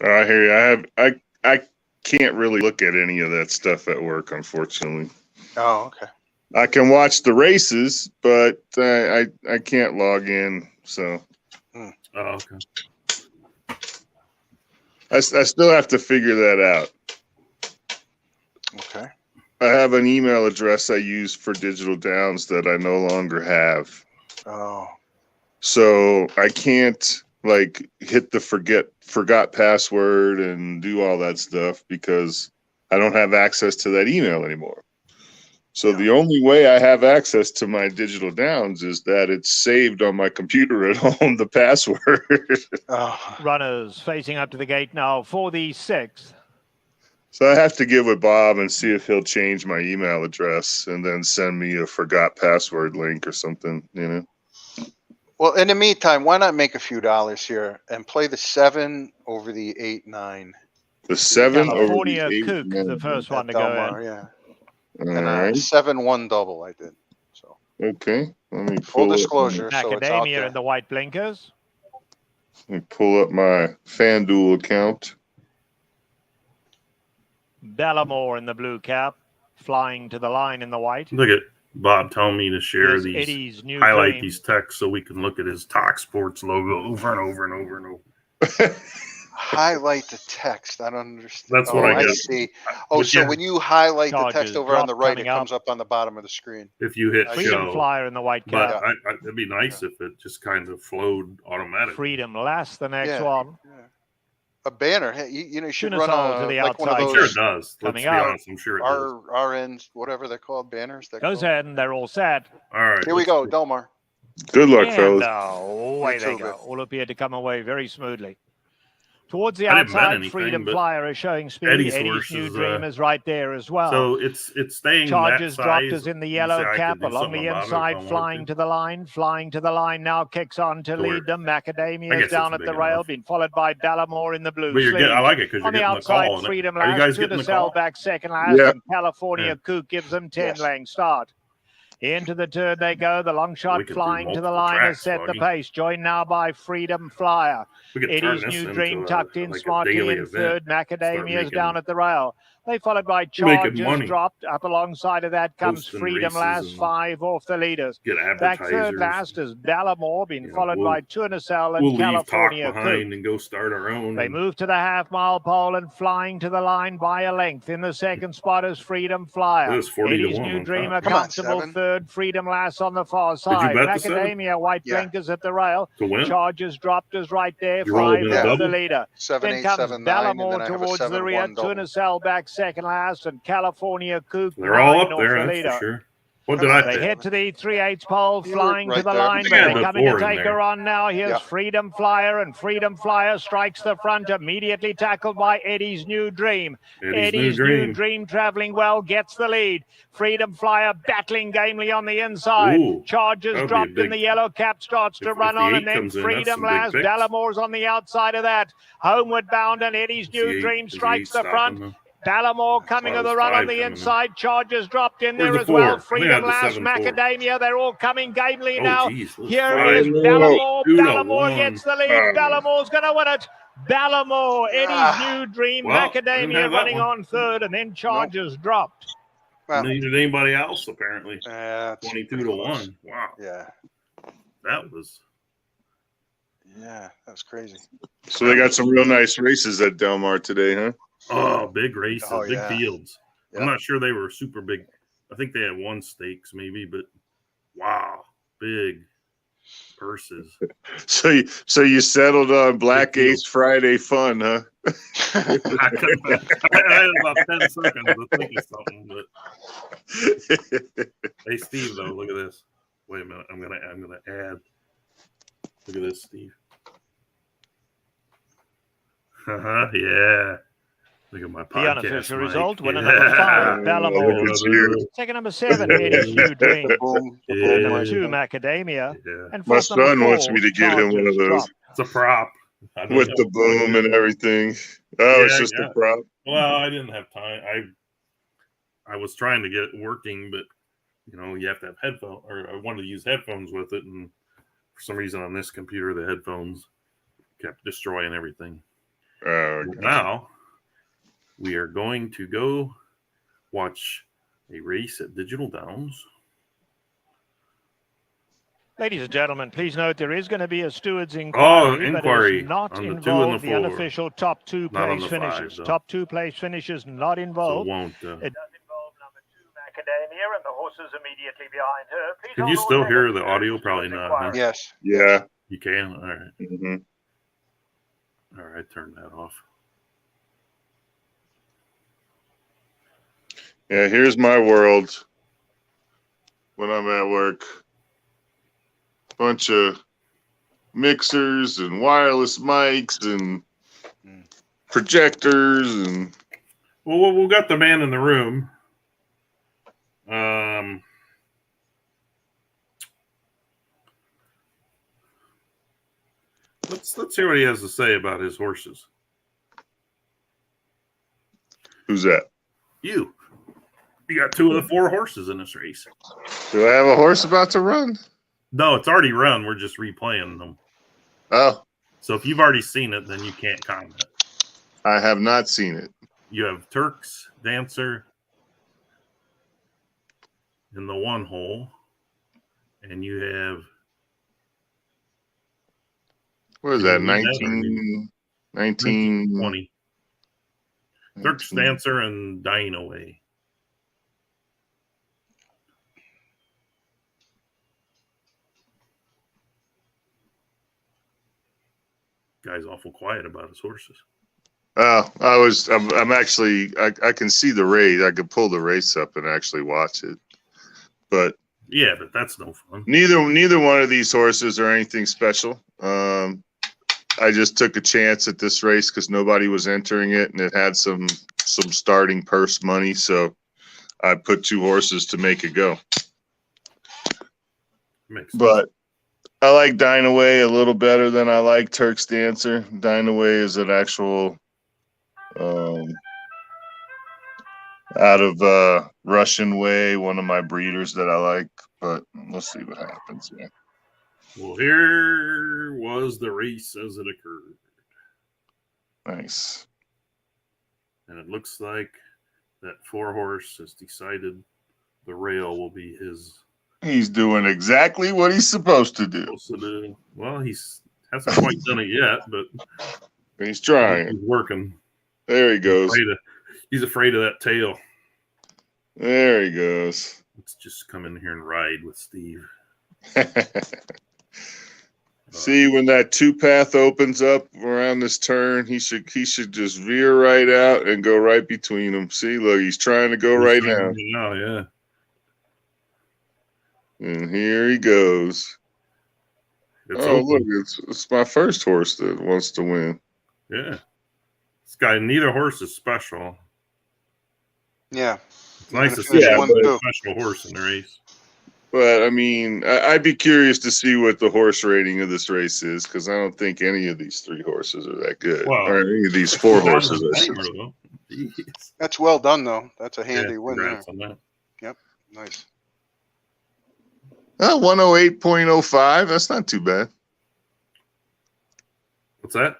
D: I hear you. I can't really look at any of that stuff at work, unfortunately.
B: oh, okay.
D: I can watch the races, but I can't log in. So
A: oh, okay.
D: I still have to figure that out.
B: Okay.
D: I have an email address I use for Digital Downs that I no longer have.
B: Oh,
D: So I can't like hit the forgot password and do all that stuff because I don't have access to that email anymore. So the only way I have access to my Digital Downs is that it's saved on my computer at home, the password.
B: oh.
C: Runners facing up to the gate now for the 6th.
D: So I have to get with Bob and see if he'll change my email address and then send me a forgot password link or something, you know.
B: Well, in the meantime, why not make a few dollars here and play the 7 over the 8-9?
D: The 7 over
C: California
D: the 8.
C: Kook, the first one to
B: Del
C: go
B: Mar,
C: in.
B: yeah.
D: All
B: And
D: right.
B: 7-1 double I did. So
D: Okay. Let me
B: full
D: pull up
B: disclosure, so it's out
C: Macadamia
B: there.
C: in the white blinkers.
D: Let me pull up my FanDuel account.
C: Bellamore in the blue cap, flying to the line in the white.
A: Look at Bob telling me to share
C: Here's
A: these,
C: Eddie's new
A: highlight
C: dream.
A: these texts so we can look at his Talk Sports logo over and over and over and over.
B: Highlight the text. I don't understand.
A: That's what I
B: I
A: get.
B: see. Oh,
A: But
B: so
A: yeah,
B: when you highlight the
C: Charges
B: text over on the
C: drop
B: right,
C: coming
B: it comes
C: up.
B: up on the bottom of the screen.
A: if you hit
C: Freedom
A: show,
C: Flyer in the white
A: but
C: cap.
A: it'd be nice if it just kind of flowed automatically.
C: Freedom Last, the next
B: Yeah.
C: one.
B: Yeah. A banner. Hey, you should run
C: Tunasol to the
B: like one of
C: outside.
A: I'm sure
B: those
A: it does. Let's
C: Coming
A: be
C: out.
A: honest. I'm sure it does.
B: RNs, whatever they're called, banners. They're
C: Goes
B: called.
C: in, they're all set.
A: All right.
B: Here we
A: let's
B: go,
A: see.
B: Del Mar.
D: Good luck,
C: And
D: fellas.
C: away they
B: too,
C: go.
B: but-
C: All appear to come away very smoothly. Towards the
A: I didn't bet
C: outside,
A: anything,
C: Freedom
A: but
C: Flyer is showing speed.
A: Eddie's
C: Eddie's
A: horse
C: New
A: is,
C: Dream is right there as well.
A: So it's staying
C: Charges
A: that
C: dropped
A: size.
C: us in the
A: You
C: yellow
A: say I
C: cap
A: could do
C: along
A: something
C: the
A: about it if I
C: inside,
A: wanted
C: flying to the line now kicks on to
A: where-
C: lead them.
A: I
C: Macadamia
A: guess
C: is down
A: it's
C: at the
A: big
C: rail,
A: enough.
C: being followed by Bellamore in the blue
A: But you're
C: sleeve.
A: I like it because you're
C: On the
A: getting the
C: outside,
A: call.
C: Freedom
A: Are you
C: Last
A: guys
C: to
A: getting
C: the
A: the call?
C: cell back second last,
D: Yeah.
C: and California
A: Yeah.
C: Kook gives them 10
B: Yes.
C: length start. Into the turn they go. The long
A: We
C: shot
A: could do
C: flying to the
A: multiple
C: line has
A: tracks,
C: set the
A: Foggy.
C: pace. Joined now by Freedom Flyer.
A: We could turn
C: Eddie's
A: this
C: New
A: into
C: Dream tucked in,
A: like a
C: Smarty
A: daily
C: in
A: event.
C: third.
A: Start
C: Macadamia's
A: making-
C: down at the rail. They followed by
A: Making
C: Charges
A: money.
C: dropped. Up alongside of that comes
A: Hosting
C: Freedom
A: races
C: Last,
A: and
C: 5 off the leaders.
A: Get
C: Back
A: advertisers.
C: third last is Bellamore, being
A: You know,
C: followed
A: we'll-
C: by Tunasel and
A: We'll leave talk
C: California Kook.
A: behind and go start our own.
C: They
A: and
C: move to the half-mile pole and flying to the line by a length. In the second spot is Freedom Flyer.
A: It was 40 to
C: Eddie's
A: 1
C: New
A: on
C: Dream, a
A: top.
B: Come on,
C: comfortable
B: 7.
C: third. Freedom Last on the far
A: you
C: side.
A: bet the 7?
C: Macadamia, white
B: Yeah.
C: blinkers at the rail.
A: to win.
C: Charges dropped us right there.
A: You rolled
C: 5
A: in
B: a
C: off the
A: double?
C: leader.
B: 7,
C: Then
B: 8,
C: comes
B: 7, 9, and then
C: Bellamore
B: I have a
C: towards the rear.
B: 7-1 double.
C: Tunasel back second last, and California Kook
A: They're all
C: 9
A: up
C: off
A: there,
C: the
A: that's
C: leader.
A: for sure. What did I
C: They
A: pick?
C: head to the 3/8 pole,
B: You were
C: flying to
B: right
C: the
B: there.
C: line.
A: I think I had
C: They're
A: the
C: coming to
A: 4 in
C: take
A: there.
C: her on now. Here's
B: Yeah.
C: Freedom Flyer, and Freedom Flyer strikes the front, immediately tackled by Eddie's New Dream.
A: Eddie's New Dream.
C: traveling well, gets the lead. Freedom Flyer battling gamely on the inside.
A: Ooh,
C: Charges
A: that would be a
C: dropped in
A: big-
C: the yellow cap, starts to
A: if
C: run
A: the
C: on,
A: 8
C: and then
A: comes in, that's
C: Freedom
A: some big
C: Last.
A: picks.
C: Bellamore's on the outside of that. Homeward bound, and Eddie's New
A: Is the
C: Dream
A: eight- is the
C: strikes
A: 8
C: the front.
A: stopping them?
C: Bellamore coming
A: Well,
C: of the
A: there's
C: run on
A: 5
C: the
A: coming in.
C: inside. Charges dropped in
A: Where's
C: there
A: the
C: as well.
A: 4? I think I
C: Freedom
A: had the
C: Last,
A: 7-4.
C: Macadamia, they're all coming gamely
A: Oh,
C: now.
A: geez. Those
C: Here
A: five.
C: is
D: Five.
C: Bellamore.
A: 2 to
C: Bellamore
A: 1.
C: gets the lead. Bellamore's going to win it. Bellamore, Eddie's
B: Ah.
C: New Dream.
A: Well, didn't
C: Macadamia
A: have that
C: running
A: one.
C: on third, and then Charges dropped.
B: Well,
A: Neither did anybody else, apparently.
B: it's
A: 22
B: pretty
A: to
B: close.
A: 1. Wow.
B: Yeah.
A: That was.
B: Yeah, that's crazy.
D: So they got some real nice races at Del Mar today, huh?
A: Oh, big races,
B: Oh,
A: big
B: yeah.
A: fields.
B: Yeah.
A: I'm not sure they were super big. I think they had 1 stakes, maybe, but wow, big. purses.
D: So you settled on Black
A: Big deal.
D: Ace Friday fun, huh?
A: I had about 10 seconds to think of something, but hey, Steve, though, look at this. Wait a minute, I'm gonna add. Look at this, Steve. Yeah. Look at my podcast.
C: The unofficial
A: mic.
C: result, winner
A: Yeah.
C: number 5,
D: Look
C: Bellamore.
D: at you.
C: Second number 7, Eddie's New Dream.
B: Boom.
A: Yeah.
C: Third number 2, Macadamia.
A: Yeah.
C: And
D: My
C: fourth number
D: son
C: 4,
D: wants me to get him one of
C: Chargers
D: those.
C: Drop.
A: It's a prop. I don't
D: With
A: know.
D: the boom and everything. Oh, it's
A: Yeah,
D: just
A: yeah.
D: a prop.
A: Well, I didn't have time. I was trying to get it working, but you have to have headphones, or I wanted to use headphones with it, and for some reason on this computer, the headphones kept destroying everything.
D: Oh,
A: But
D: God.
A: now we are going to go watch a race at Digital Downs.
C: Ladies and gentlemen, please note there is going to be a steward's inquiry, but
A: inquiry
C: it is not
A: on the 2 and
C: involve
A: the
C: the
A: 4.
C: unofficial top 2
A: Not on
C: place
A: the 5,
C: finishes.
A: though.
C: Top 2 place finishes not
A: So it
C: involved.
A: won't.
C: It does involve number 2, Macadamia, and the horses immediately behind her. Please
A: Can
C: hold
A: you
C: all
A: still hear
C: seconds
A: the
C: for
A: audio?
C: the
A: Probably
C: steward's
A: not. Huh?
C: inquiry.
B: Yes.
D: Yeah.
A: You can? All right.
D: Mhm.
A: All right. Turn that off.
D: Yeah, here's my world when I'm at work. Bunch of mixers and wireless mics and projectors and
A: Well, we've got the man in the room. Let's hear what he has to say about his horses.
D: who's that?
A: You got 2 of the 4 horses in this race.
D: Do I have a horse about to run?
A: No, it's already run. We're just replaying them.
D: Oh,
A: So if you've already seen it, then you can't comment.
D: I have not seen it.
A: You have Turks, Dancer in the 1 hole, and you have
D: What is that?
A: Did you read that,
D: 19,
A: 20. Turks, Dancer, and Dying Away. Guy's awful quiet about his horses.
D: Oh, I'm actually, I can see the race. I could pull the race up and actually watch it. But
A: Yeah, but that's no fun.
D: neither one of these horses are anything special. I just took a chance at this race because nobody was entering it, and it had some starting purse money, so I put 2 horses to make it go.
A: Makes sense.
D: But I like Dynaway a little better than I like Turk's Dancer. Dynaway is an actual out of Russian Way, one of my breeders that I like, but we'll see what happens here.
A: Well, here was the race as it occurred.
D: Nice.
A: And it looks like that 4 horse has decided the rail will be his.
D: He's doing exactly what he's supposed to do.
A: Well, he's hasn't quite done it yet, but
D: He's trying.
A: he's working.
D: There he goes.
A: He's afraid of that tail.
D: There he goes.
A: Let's just come in here and ride with Steve.
D: See, when that 2-path opens up around this turn, he should just veer right out and go right between them. See, look, he's trying to go right now.
A: Oh, yeah.
D: And here he goes.
A: It's
D: Oh,
A: open.
D: look, it's my first horse that wants to win.
A: Yeah. This guy, neither horse is special.
B: Yeah.
A: It's nice to
B: Finish
A: see
D: Yeah,
B: one,
A: a
B: too.
A: special horse in the race.
D: But, I mean, I'd be curious to see what the horse rating of this race is, because I don't think any of these 3 horses are that good.
A: Well,
D: or any of these 4 horses. I should say.
A: Jeez.
B: That's well done, though. That's a
A: Yeah,
B: handy win there.
A: congrats on that.
B: Nice.
D: 108.05. That's not too bad.
A: What's that?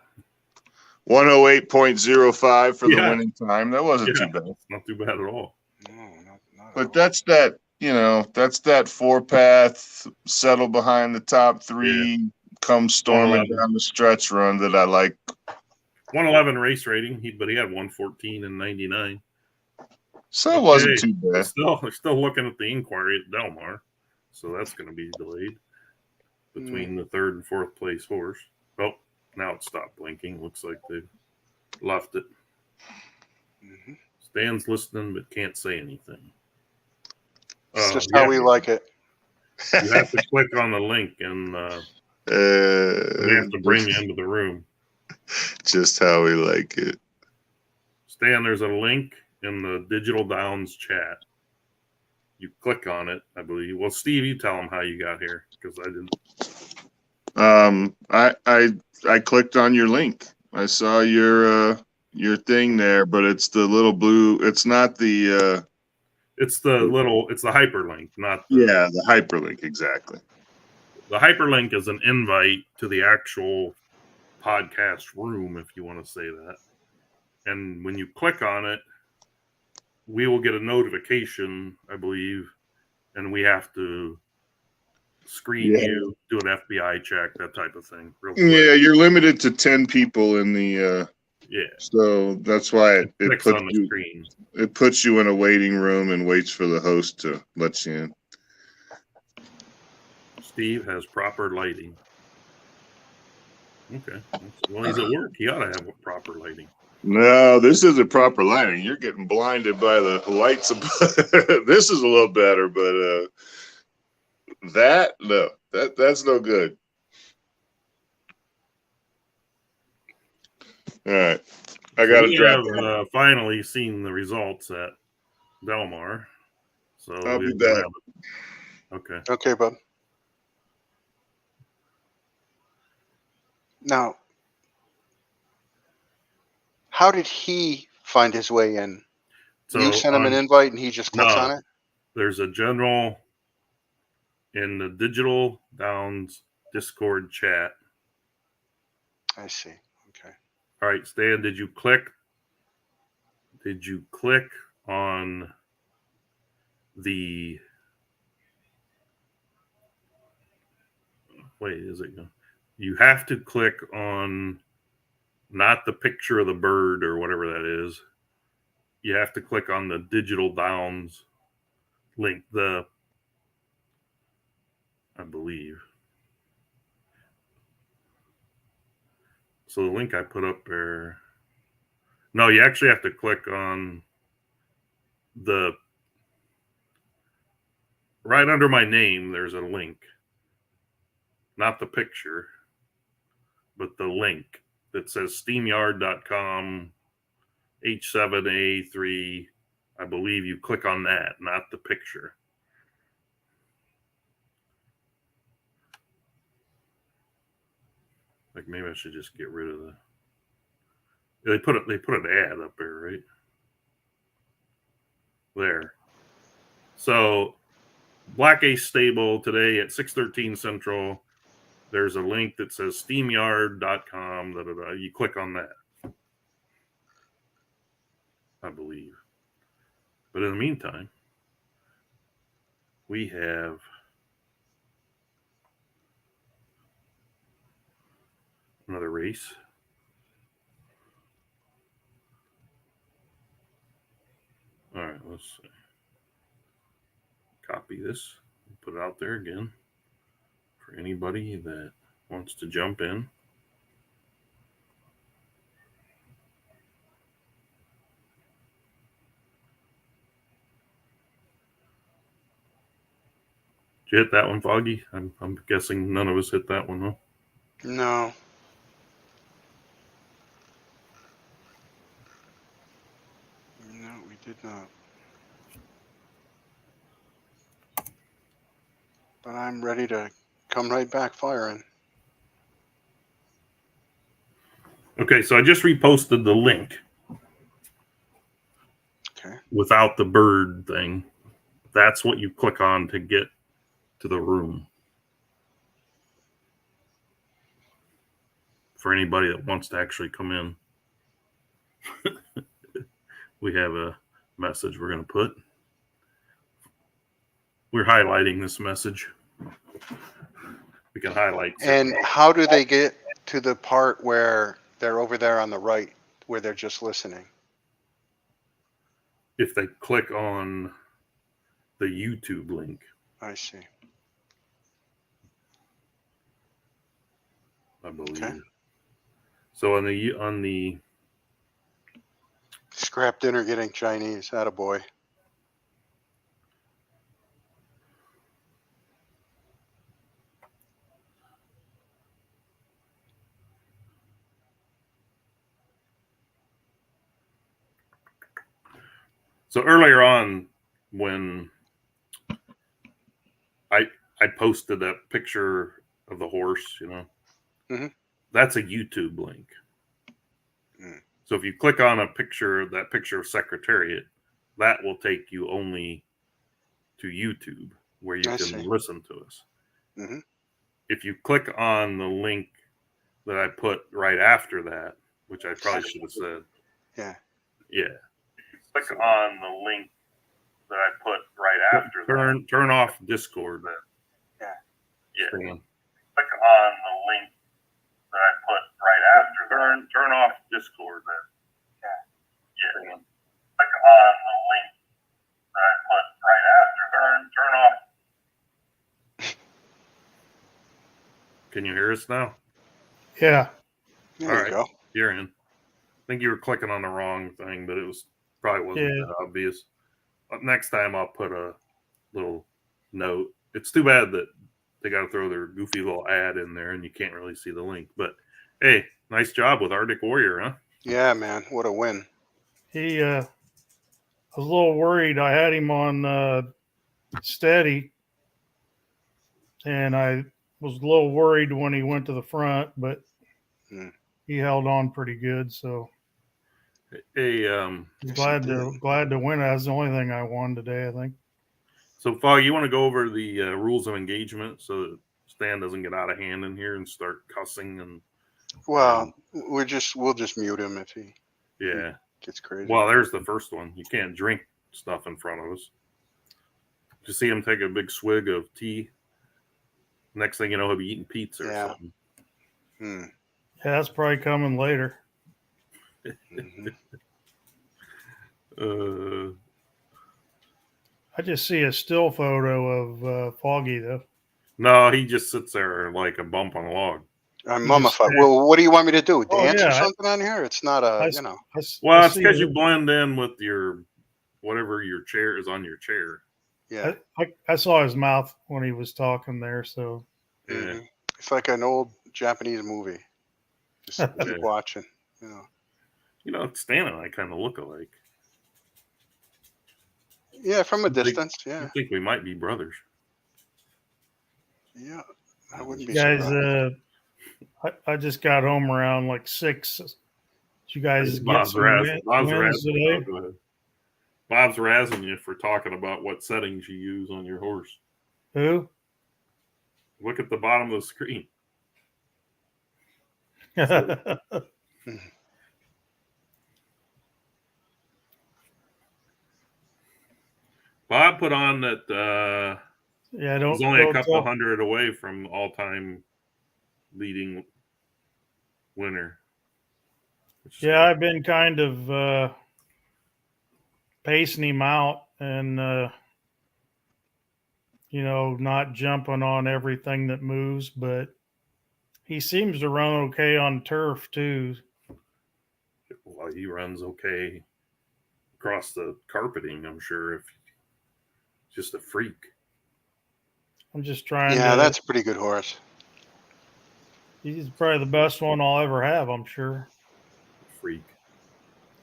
D: 108.05 for the
A: Yeah.
D: winning time. That wasn't
A: Yeah.
D: too bad.
A: Not too bad at all.
B: No, not at all.
D: But that's that 4-path, settle behind the top 3, come storming
A: 111.
D: down the stretch run that I like.
A: 111 race rating, but he had 114 and 99.
D: So it wasn't
A: Okay.
D: too bad.
A: They're still looking at the inquiry at Del Mar, so that's going to be delayed. between the third and fourth place horse. Oh, now it stopped blinking. Looks like they've left it.
B: Mm-hmm.
A: Stan's listening but can't say anything.
B: It's just how we like it.
A: You have to click on the link and they have to bring you into the room.
D: Just how we like it.
A: Stan, there's a link in the Digital Downs chat. You click on it, I believe. Well, Steve, you tell them how you got here because I didn't.
D: I clicked on your link. I saw your thing there, but it's the little blue. It's not the.
A: It's the hyperlink, not
D: the hyperlink, exactly.
A: The hyperlink is an invite to the actual podcast room, if you want to say that. And when you click on it, we will get a notification, I believe, and we have to screen you, do an FBI check, that type of thing. Real quick.
D: Yeah, you're limited to 10 people in the. So that's why it puts
A: on the screen.
D: It puts you in a waiting room and waits for the host to let you in.
A: Steve has proper lighting. Okay. Well, he's at work. He ought to have proper lighting.
D: No, this isn't proper lighting. You're getting blinded by the lights. This is a little better, but that's no good. All right. I got to drop.
A: We have finally seen the results at Del Mar. So
D: I'll be back.
A: Okay.
B: Okay, bud. Now, how did he find his way in? So you sent him an invite and he just clicks on it?
A: There's a general in the Digital Downs Discord chat.
B: I see. Okay.
A: All right, Stan, did you click on the you have to click on not the picture of the bird or whatever that is. You have to click on the Digital Downs link, I believe. So the link I put up there. No, you actually have to click on right under my name, there's a link. Not the picture, but the link that says SteamYard.com H7A3. I believe you click on that, not the picture. Like maybe I should just get rid of they put an ad up there, right? There. So Black Ace Stable today at 6:13 Central. There's a link that says SteamYard.com. You click on that, I believe. But in the meantime, we have another race. All right, let's see. Copy this, put it out there again for anybody that wants to jump in. Did you hit that one, Foggy? I'm guessing none of us hit that one, huh?
B: No. No, we did not. But I'm ready to come right back firing.
A: Okay, so I just reposted the link.
B: Okay.
A: Without the bird thing. That's what you click on to get to the room. For anybody that wants to actually come in. We have a message we're going to put. We're highlighting this message. We can highlight.
B: And how do they get to the part where they're over there on the right, where they're just listening?
A: If they click on the YouTube link.
B: I see.
A: I believe.
B: Okay.
A: So on the
B: Scrap dinner getting Chinese. Attaboy.
A: so earlier on when I posted that picture of the horse,
B: Mhm.
A: that's a YouTube link.
B: Mm.
A: So if you click on that picture of Secretariat, that will take you only to YouTube where you
B: I
A: can
B: see.
A: listen to us.
B: Mhm.
A: If you click on the link that I put right after that, which I probably should have said.
B: Yeah.
A: Yeah. Click on the link that I put right after that. Turn off Discord.
B: Yeah.
A: Yeah. Click on the link that I put right after that. Turn off Discord. Yeah. Yeah. Click on the link that I put right after. Turn off. Can you hear us now?
C: Yeah.
B: There
A: All
B: you
A: right.
B: go.
A: You're in. I think you were clicking on the wrong thing, but it probably wasn't that obvious. Next time I'll put a little note. It's too bad that they got to throw their goofy little ad in there and you can't really see the link. But hey, nice job with Arctic Warrior, huh?
B: Yeah, man. What a win.
E: He I was a little worried. I had him on steady, and I was a little worried when he went to the front, but he held on pretty good. So
A: Hey,
E: glad to win. That's the only thing I won today, I think.
A: So, Fogg, you want to go over the rules of engagement so that Stan doesn't get out of hand in here and start cussing and.
B: Well, we'll just mute him if he gets crazy.
A: Well, there's the first one. You can't drink stuff in front of us. You see him take a big swig of tea. Next thing you know, he'll be eating pizza or something.
E: Yeah, that's probably coming later. I just see a still photo of Foggy, though.
A: No, he just sits there like a bump on a log.
B: I'm mummified. Well, what do you want me to do? Dance or
E: yeah.
B: something on here? It's not a,
A: Well, it's because you blend in with your whatever your chair is on your chair.
B: Yeah.
E: I saw his mouth when he was talking there, so.
A: Yeah.
B: It's like an old Japanese movie. Just keep watching,
A: Stan and I kind of look alike.
B: Yeah, from a distance.
A: I think we might be brothers.
B: Yeah, I wouldn't be
E: surprised. I just got home around like 6. Did you guys get some wins today?
A: Bob's razzing you for talking about what settings you use on your horse.
E: Who?
A: Look at the bottom of the screen. Bob put on that he's only a couple hundred away from all-time leading winner.
E: Yeah, I've been kind of pacing him out and not jumping on everything that moves, but he seems to run okay on turf too.
A: Well, he runs okay across the carpeting, I'm sure, if just a freak.
E: I'm just trying
B: to. That's a pretty good horse.
E: He's probably the best one I'll ever have, I'm sure.
A: Freak.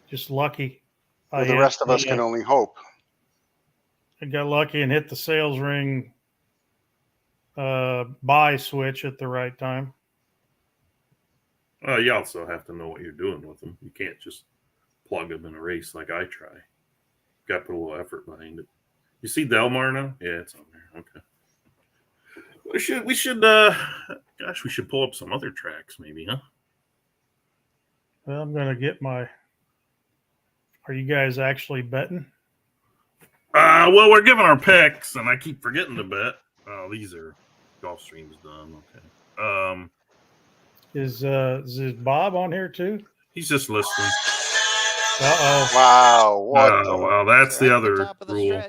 E: Just lucky.
B: Well, the rest of us can only hope.
E: I got lucky and hit the sales ring buy switch at the right time.
A: You also have to know what you're doing with them. You can't just plug them in a race like I try. Got to put a little effort behind it. You see Delmar now? Yeah, it's on there. Okay. We should pull up some other tracks maybe, huh?
E: Well, I'm going to get my... Are you guys actually betting?
A: Well, we're giving our picks, and I keep forgetting to bet. Oh, these are Gulfstream's done. Okay.
E: Is Bob on here too?
A: He's just listening.
E: Uh-oh.
B: Wow.
A: Wow, that's the other rule.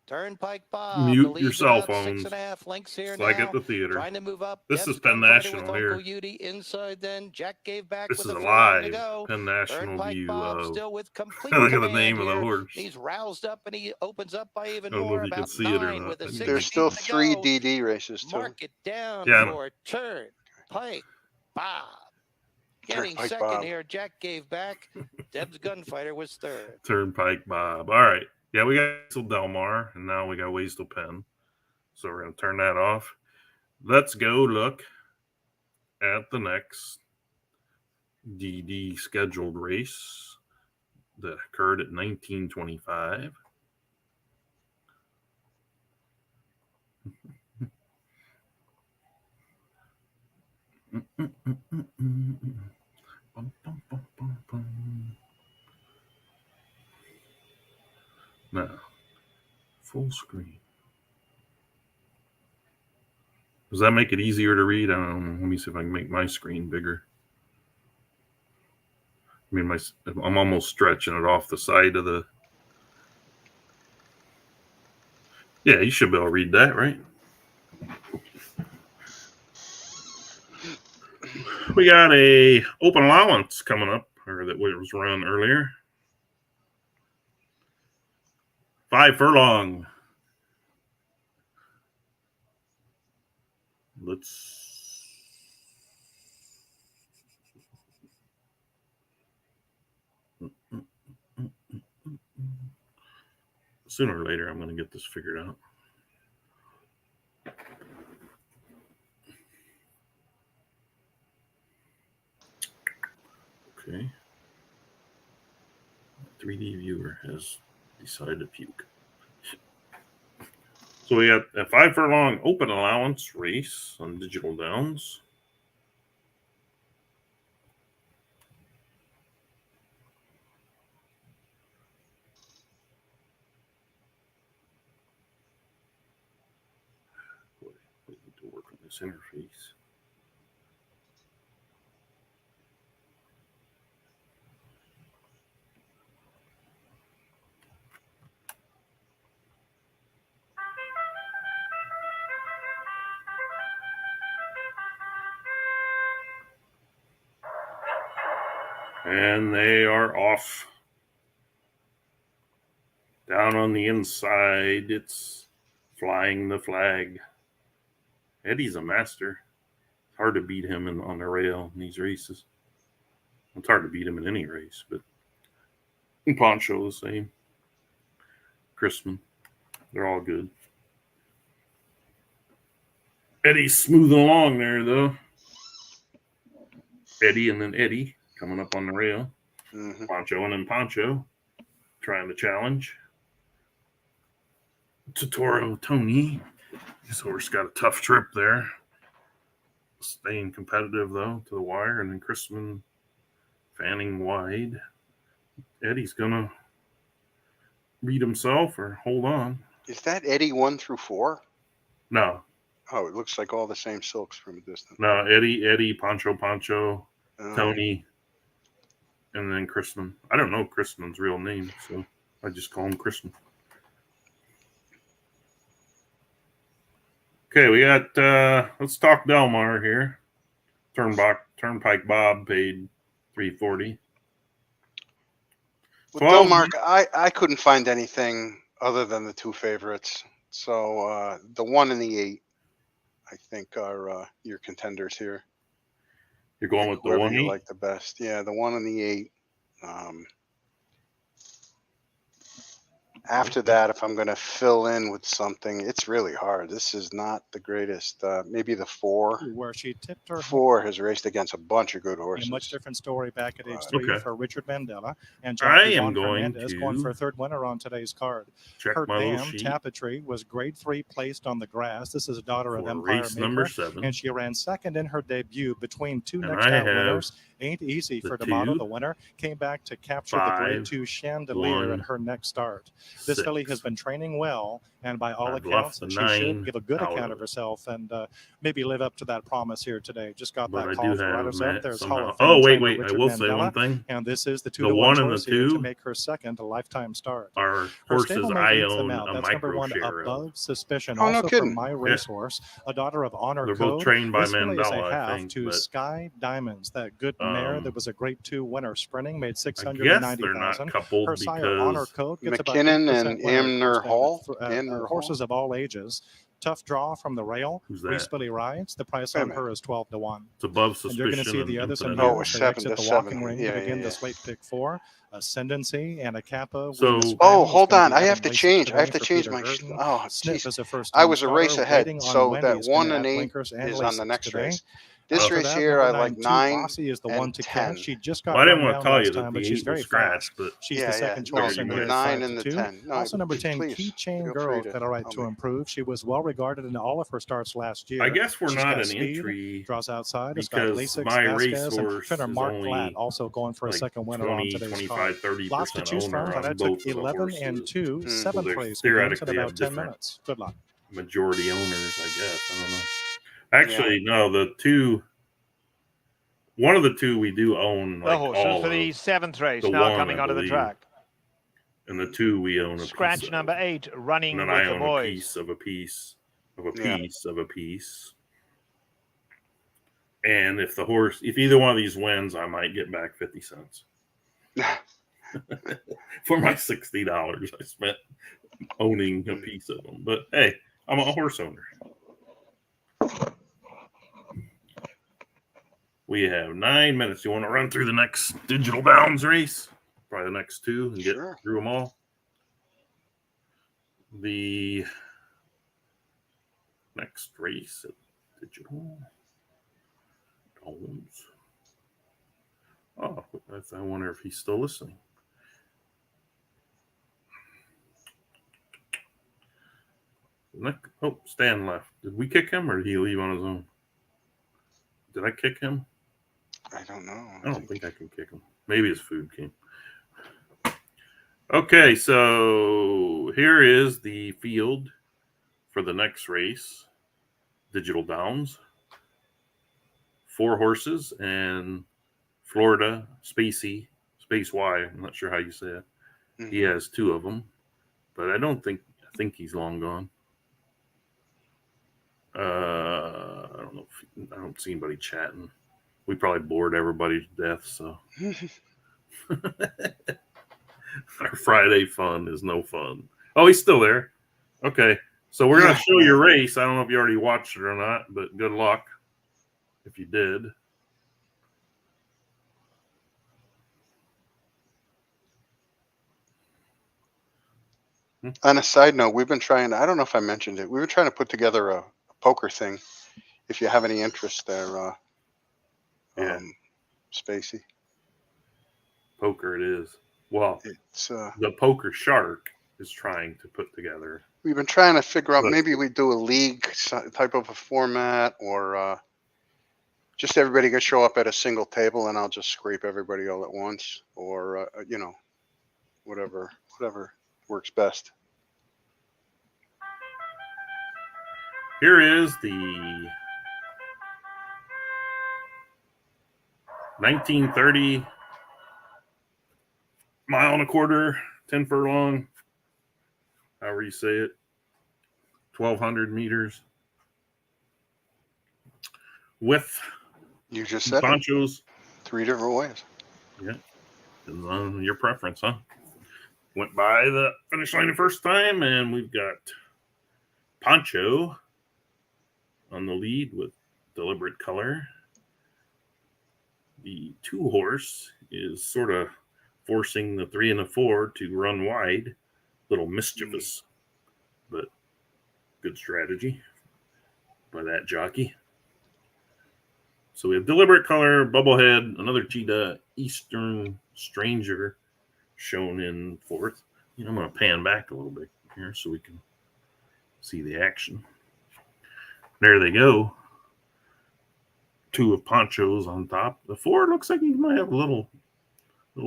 F: Turnpike Bob.
A: Mute
F: the lead's
A: your cell
F: about
A: phones.
F: 6.5 lengths here
A: It's
F: now.
A: like at the theater.
F: Trying to move up.
A: This
F: Deb's
A: is Penn
F: gunfighter
A: National
F: with
A: here.
F: Uncle Yudi inside. Then Jack gave back
A: This
F: with
A: is
F: a
A: a
F: furlong to
A: live
F: go.
A: Penn National
F: Turnpike
A: view
F: Bob
A: of.
F: still with complete
A: Look at the
F: command
A: name of the
F: here.
A: horse.
F: He's roused up and he opens up by even
A: I don't know
F: more.
A: if you can
F: About
A: see it or
F: 9
A: not.
F: with a
A: I can
F: 60
B: There's still
F: to
B: 3
F: go.
B: DD races too.
F: Mark it down
A: Yeah, I know.
F: for Turnpike Bob. Getting
B: Turnpike
F: second
B: Bob.
F: here. Jack gave back. Deb's gunfighter was third.
A: Turnpike Bob. All right. Yeah, we got till Del Mar, and now we got ways till Penn. So we're going to turn that off. Let's go look at the next DD scheduled race that occurred at 1925. Now, full screen. Does that make it easier to read? I don't know. Let me see if I can make my screen bigger. I mean, I'm almost stretching it off the side of the. Yeah, you should be able to read that, right? We got a open allowance coming up, or that was run earlier. 5 furlong. Let's. Sooner or later, I'm going to get this figured out. Okay. 3D viewer has decided to puke. So we got a 5 furlong open allowance race on Digital Downs. Boy, I need to work on this interface. And they are off. Down on the inside, it's flying the flag. Eddie's a master. It's hard to beat him on the rail in these races. It's hard to beat him in any race, but Poncho the same. Chrisman, they're all good. Eddie's smoothing along there, though. Eddie and then Eddie coming up on the rail.
B: Mm-hmm.
A: Poncho and then Poncho trying to challenge. Totoro Tony. His horse got a tough trip there. Staying competitive, though, to the wire. And then Chrisman fanning wide. Eddie's going to beat himself or hold on.
B: Is that Eddie 1 through 4?
A: No.
B: Oh, it looks like all the same silks from a distance.
A: No, Eddie, Poncho,
B: Oh.
A: Tony, and then Chrisman. I don't know Chrisman's real name, so I just call him Chrisman. Okay, we got, let's talk Del Mar here. Turnpike Bob paid $340.
B: With Del Mar, I couldn't find anything other than the 2 favorites. So the 1 and the 8, I think, are your contenders here.
A: You're going with the
B: Whoever
A: 1
B: you like the best. Yeah, the 1 and the 8. After that, if I'm going to fill in with something, it's really hard. This is not the greatest. Maybe the 4.
G: Where she tipped her
B: 4 has raced against a bunch of good
G: a
B: horses.
G: much different story back at age
B: Right.
G: 3
A: Okay.
G: for Richard Mandela and
A: I
G: Jackie
A: am
G: Juan
A: going
G: Hernandez
A: to
G: going for a 3rd winner on today's card.
A: Check
G: Her
A: my little
G: dam,
A: sheet
G: Tapestry, was grade 3 placed on the grass. This is a daughter of
A: for
G: Empire
A: race
G: Maker,
A: number 7.
G: and she ran 2nd in her debut between 2
A: And
G: next
A: I
G: out
A: have
G: winners. Ain't easy
A: the
G: for D'Amato,
A: 2,
G: the winner. Came back to capture the grade
A: 5,
G: 2 Chandelier in
A: 1,
G: her next start. This filly has
A: 6.
G: been training well And by all
A: I've
G: accounts,
A: left the
G: she
A: 9
G: should give a good
A: out
G: account
A: of
G: of
A: it.
G: herself and maybe live up to that promise here today. Just got
A: But
G: that
A: I
G: call
A: do
G: for
A: have
G: runners up.
A: Matt
G: There's
A: somehow.
G: Hall of Fame
A: Oh, wait,
G: trainer
A: I
G: Richard
A: will say one
G: Mandela,
A: thing.
G: and this is the
A: The
G: 2-1
A: 1 and the
G: choice here to
A: 2
G: make her second a lifetime start.
A: are
G: Her
A: horses
G: stablemate
A: I
G: leads them
A: own
G: out.
A: a
G: That's number
A: micro
G: 1,
A: share of.
G: Above Suspicion.
B: Oh, no
G: Also
B: kidding.
G: from My Racehorse, a daughter of Honor
A: They're both
G: Code.
A: trained by
G: This really is a
A: Mandela, I
G: half
A: think.
G: to
A: But
G: Sky Diamonds, that good mare that
A: um,
G: was a Grade 2 winner sprinting, made
A: I guess they're not
G: 690,000.
A: coupled
G: Her sire Honor
A: because
G: Code gets about
B: McKinnon
G: 8%
B: and
G: winner
B: Amner
G: first
B: Hall.
G: out
B: Amner
G: horses
B: Hall.
G: of all ages. Tough draw from the rail.
A: who's
G: Reese
A: that?
G: Billy rides. The price
B: Wait a
G: on
B: minute.
G: her is 12 to 1.
A: It's above
G: And you're going to
A: suspicion
G: see the
A: and
G: others in
A: infinite.
B: Oh,
G: here
B: it's
G: as they
B: 7
G: exit
B: to
G: the walking
B: 7.
G: ring
B: Yeah,
G: to begin
B: yeah,
G: this
B: yeah.
G: late pick 4. Ascendancy and a Kappa.
A: So-
G: Williams
B: Oh,
G: Final is
B: hold
G: gonna
B: on.
G: be
B: I
G: Evan
B: have to
G: Lasek
B: change. I
G: today
B: have to
G: for
B: change
G: Peter
B: my.
G: Hurton.
B: Oh,
G: Sniff
B: jeez.
G: is a first
B: I was a
G: starter,
B: race ahead.
G: waiting on
B: So that
G: Wendy's
B: 1
G: gonna
B: and
G: add
B: 8
G: blinkers and
B: is on the
G: Lasix
B: next
G: today.
B: race. This
G: After
B: race
G: that,
B: here,
G: number
B: I
G: 9,
B: like
G: 2
B: 9
G: Bossy is the one
B: and
G: to
B: 10.
G: catch. She just got
A: Well, I didn't
G: run
A: want
G: down
A: to tell you
G: last
A: that
G: time,
A: the
G: but she's
A: 8
G: very
A: was scratched,
G: fast.
A: but
G: She's
B: Yeah,
G: the
B: yeah.
G: second
B: No,
G: choice in
A: the
G: here,
B: 9
G: 5
B: and
G: to
B: the
G: 2.
B: 10. No,
G: Also, number 10,
B: please,
G: Keychain
B: feel
G: Girl
B: free
G: got a right
B: tell
G: to
B: me.
G: improve. She was well regarded in all of her starts last year.
A: I guess we're
G: She's
A: not
G: got
A: an
G: speed,
A: entry
G: draws outside. It's got
A: because
G: Lasix,
A: my
G: Vasquez, and
A: racehorse
G: trainer
A: is
G: Mark
A: only
G: Glatt also going for a
A: like
G: second winner on
A: 20,
G: today's
A: 25,
G: card. Lots to
A: 30%
G: choose from,
A: owner
G: but I
A: on
G: took
A: both of the
G: 11 and
A: horses.
G: 2.
B: So
G: Seventh
A: they
G: place begins in
A: theoretically
G: about
A: have
G: 10
A: different
G: minutes. Good luck.
A: majority owners, I guess. I don't know. Actually, no, one of the 2 we do own
C: The
A: like
C: horses
A: all
C: for the
A: of,
C: 7th race
A: the
C: now
A: 1,
C: coming
A: I
C: onto the
A: believe.
C: track.
A: And the 2 we own a piece
C: Scratch
A: of.
C: number 8
A: And
C: running
A: then
C: with
A: I
C: the
A: own a
C: boys.
A: piece of a piece of a
B: Yeah.
A: piece of a piece. And if either one of these wins, I might get back 50 cents for my $60 I spent owning a piece of them. But hey, I'm a horse owner. We have 9 minutes. You want to run through the next Digital Downs race? Probably the next 2 and get
B: Sure.
A: through them all. The next race at Digital Downs. Oh, I wonder if he's still listening. Oh, Stan left. Did we kick him or did he leave on his own? Did I kick him?
B: I don't know.
A: I don't think I can kick him. Maybe his food came. Okay, so here is the field for the next race. Digital Downs. 4 horses and Florida Space Y. I'm not sure how you say it. He has 2 of them, but I think he's long gone. I don't know. I don't see anybody chatting. We probably bored everybody to death. So our Friday fun is no fun. Oh, he's still there. Okay, so we're gonna show your race. I don't know if you already watched it or not, but good luck if you did.
B: On a side note, we've been trying, I don't know if I mentioned it, we were trying to put together a poker thing. If you have any interest there,
A: Yeah.
B: Spacey.
A: Poker it is. Well,
B: It's
A: the Poker Shark is trying to put together.
B: we've been trying to figure out
A: But-
B: maybe we do a league type of a format, or just everybody could show up at a single table and I'll just scrape everybody all at once, or whatever works best.
A: Here is the 1930 mile and a quarter, 10 furlong, however you say it, 1,200 meters with
B: You just said it,
A: ponchos.
B: 3 different ways.
A: Yeah, depends on your preference, huh? Went by the finish line the first time, and we've got Poncho on the lead with Deliberate Color. The 2 horse is sort of forcing the 3 and the 4 to run wide. Little mischievous, but good strategy by that jockey. So we have Deliberate Color, Bubblehead, another cheetah, Eastern Stranger shown in 4th. I'm going to pan back a little bit here so we can see the action. There they go. 2 of Ponchos on top. The 4 looks like he might have a little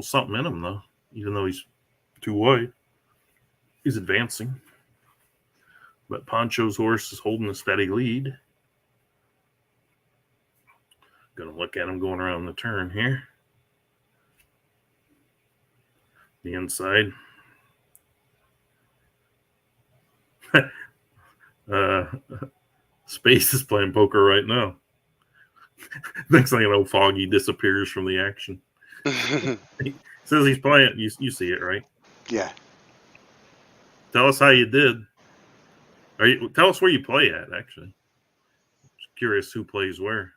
A: something in him, though, even though he's too wide. He's advancing. But Poncho's horse is holding a steady lead. Gonna look at him going around the turn here. The inside. Space is playing poker right now. Next thing you know, Foggy disappears from the action. He says he's playing. You see it, right?
B: Yeah.
A: Tell us how you did. Tell us where you play at, actually. Just curious who plays where.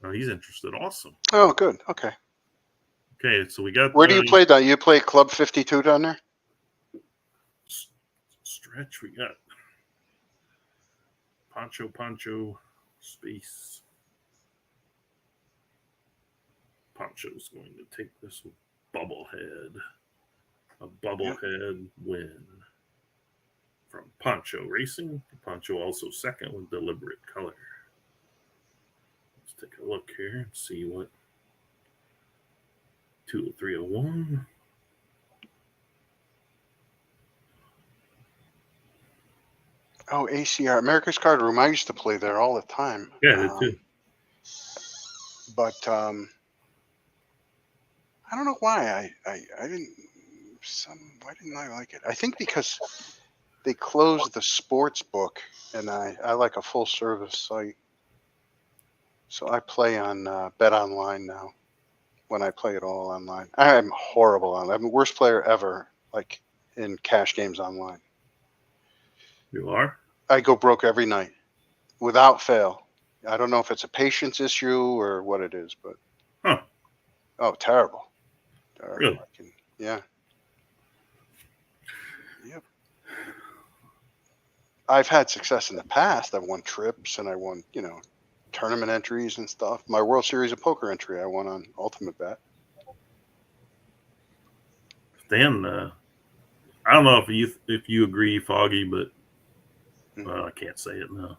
A: Oh, he's interested. Awesome.
B: Oh, good. Okay.
A: Okay, so we got.
B: Where do you play down? You play Club 52 down there?
A: Stretch. We got Poncho, Space. Poncho's going to take this with Bubblehead. A Bubblehead win from Poncho Racing. Poncho also second with Deliberate Color. Let's take a look here and see what 20301.
B: Oh, ACR, America's Card Room. I used to play there all the time.
A: Yeah, I did too.
B: But I don't know why I didn't. Why didn't I like it? I think because they closed the sports book, and I like a full service site. So I play on Bet Online now. When I play it all online, I'm horrible on. I'm the worst player ever, like in cash games online.
A: You are?
B: I go broke every night, without fail. I don't know if it's a patience issue or what it is, but oh, terrible.
A: Really?
B: Yeah. Yep. I've had success in the past. I've won trips and I won, tournament entries and stuff. My World Series of Poker entry I won on Ultimate Bet.
A: Stan, I don't know if you agree, Foggy, but I can't say it now.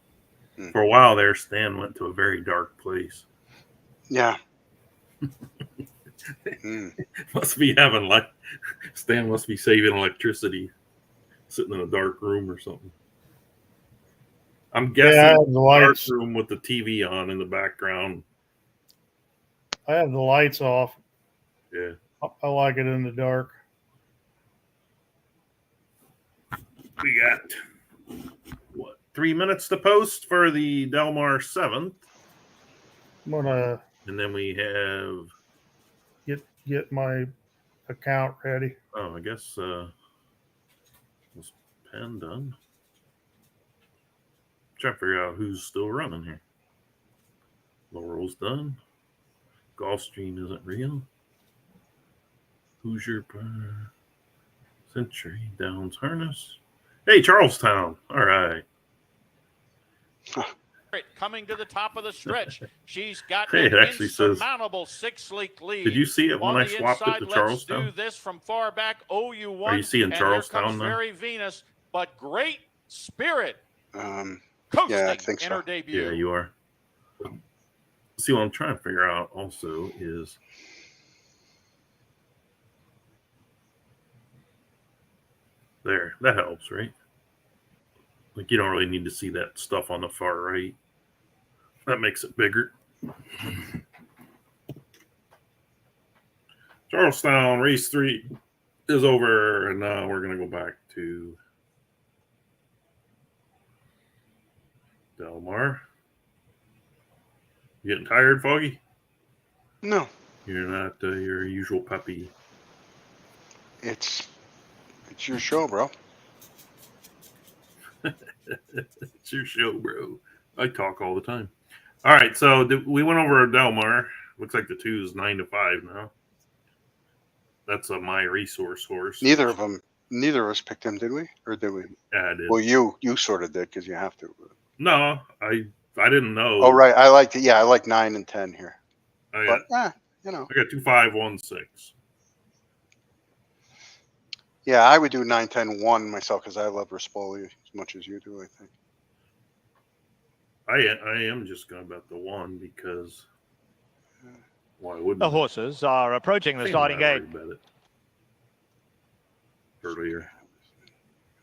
A: For a while there, Stan went to a very dark place.
B: Yeah.
A: Must be having Stan must be saving electricity, sitting in a dark room or something. I'm guessing
E: the
A: dark
E: lights.
A: room with the TV on in the background.
E: I have the lights off.
A: Yeah.
E: I like it in the dark.
A: We got 3 minutes to post for the Del Mar 7th,
E: I'm gonna
A: and then we have.
E: get my account ready.
A: Oh, I guess was Penn done? Trying to figure out who's still running here. Laurel's done. Gulfstream isn't real. Hoosier Century Downs Harness. Hey, Charlestown. All right.
F: Coming to the top of the stretch. She's got
A: Hey, it
F: an
A: actually says-
F: insurmountable 6-leak lead.
A: Did you see it when
F: On
A: I
F: the
A: swapped
F: inside,
A: it to Charlestown?
F: Let's do this from far back. OU1.
A: Are you seeing
F: and
A: Charlestown
F: here comes
A: now?
F: Very Venus, but Great Spirit
B: Yeah,
F: coasting
B: I think
F: in
B: so.
F: her debut.
A: Yeah, you are. See, what I'm trying to figure out also is there. That helps, right? Like, you don't really need to see that stuff on the far right. That makes it bigger. Charlestown race 3 is over, and now we're going to go back to Del Mar. You getting tired, Foggy?
B: No,
A: You're not your usual peppy.
B: it's your show, bro.
A: It's your show, bro. I talk all the time. All right, so we went over Del Mar. Looks like the 2 is 9 to 5 now. That's a My Resource horse.
B: Neither of us picked him, did we? Or did we?
A: Yeah, I did.
B: Well, you sort of did because you have to.
A: No, I didn't know.
B: Oh, right. I like 9 and 10 here.
A: I got,
B: But,
A: I got 2, 5, 1, 6.
B: yeah, I would do 9, 10, 1 myself because I love Rispoli as much as you do, I think.
A: I am just going to bet the 1 because why wouldn't
C: The
A: I?
C: horses are approaching the
A: I think
C: starting
A: I
C: gate.
A: already bet it earlier.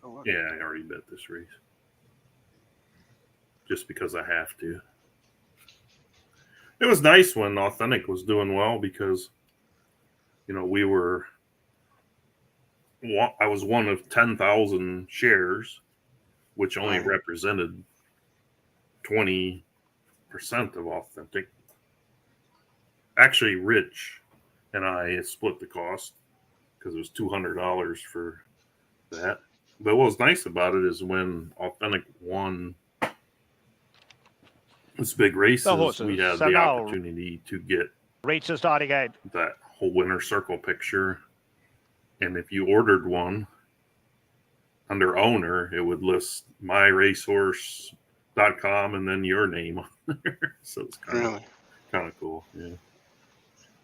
B: Oh, what?
A: Yeah, I already bet this race. Just because I have to. It was nice when Authentic was doing well because, we were. I was one of 10,000 shares, which only
B: Right.
A: represented 20% of Authentic. Actually, Rich and I split the cost because it was $200 for that. But what was nice about it is when Authentic won this big races,
C: horses.
A: we had
C: So
A: the
C: now-
A: opportunity to get
C: Reach the starting gate.
A: that whole winner circle picture. And if you ordered one under owner, it would list myracehorse.com and then your name on there. So it's kind
B: Really?
A: of cool. Yeah.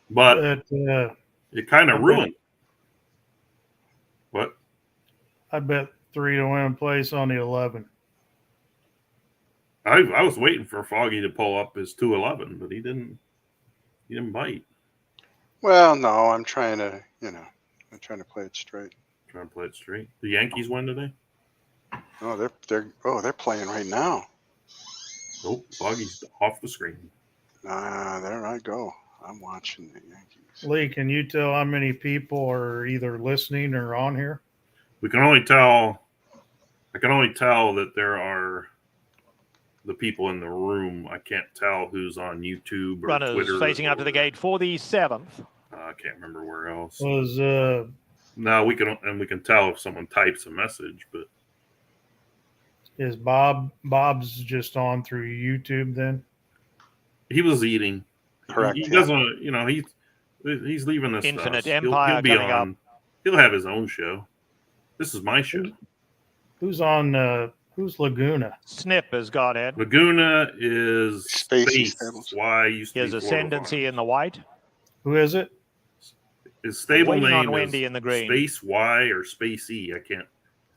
A: But
E: But
A: it kind
E: I
A: of
E: bet-
A: ruined. What?
E: I bet 3 to win place on the 11.
A: I was waiting for Foggy to pull up his 211, but he didn't bite.
B: Well, no, I'm trying to, play it straight.
A: Trying to play it straight. The Yankees win today?
B: Oh, they're playing right now.
A: Nope. Foggy's off the screen.
B: There I go. I'm watching the Yankees.
E: Lee, can you tell how many people are either listening or on here?
A: I can only tell that there are the people in the room. I can't tell who's on YouTube or
C: Runners
A: Twitter.
C: facing up to the gate for the 7th.
A: I can't remember where else.
E: Was
A: No, we can tell if someone types a message, but
E: is Bob's just on through YouTube then?
A: he was eating.
B: Correct.
A: He
B: yeah.
A: doesn't. He's leaving this.
C: Infinite
A: He'll
C: Empire
A: be
C: coming
A: on. He'll have his own show. This is my show.
E: Who's on who's Laguna?
C: Snip has gone in.
A: Laguna is
B: Spacey
A: Space.
B: Stables.
A: Why used
C: He
A: to
C: has
A: be Florida
C: ascendancy
A: Farms.
C: in the white.
E: Who is it?
A: His stable
C: Waiting on
A: name
C: Wendy
A: is
C: in the green.
A: Space Y or Space E. I can't.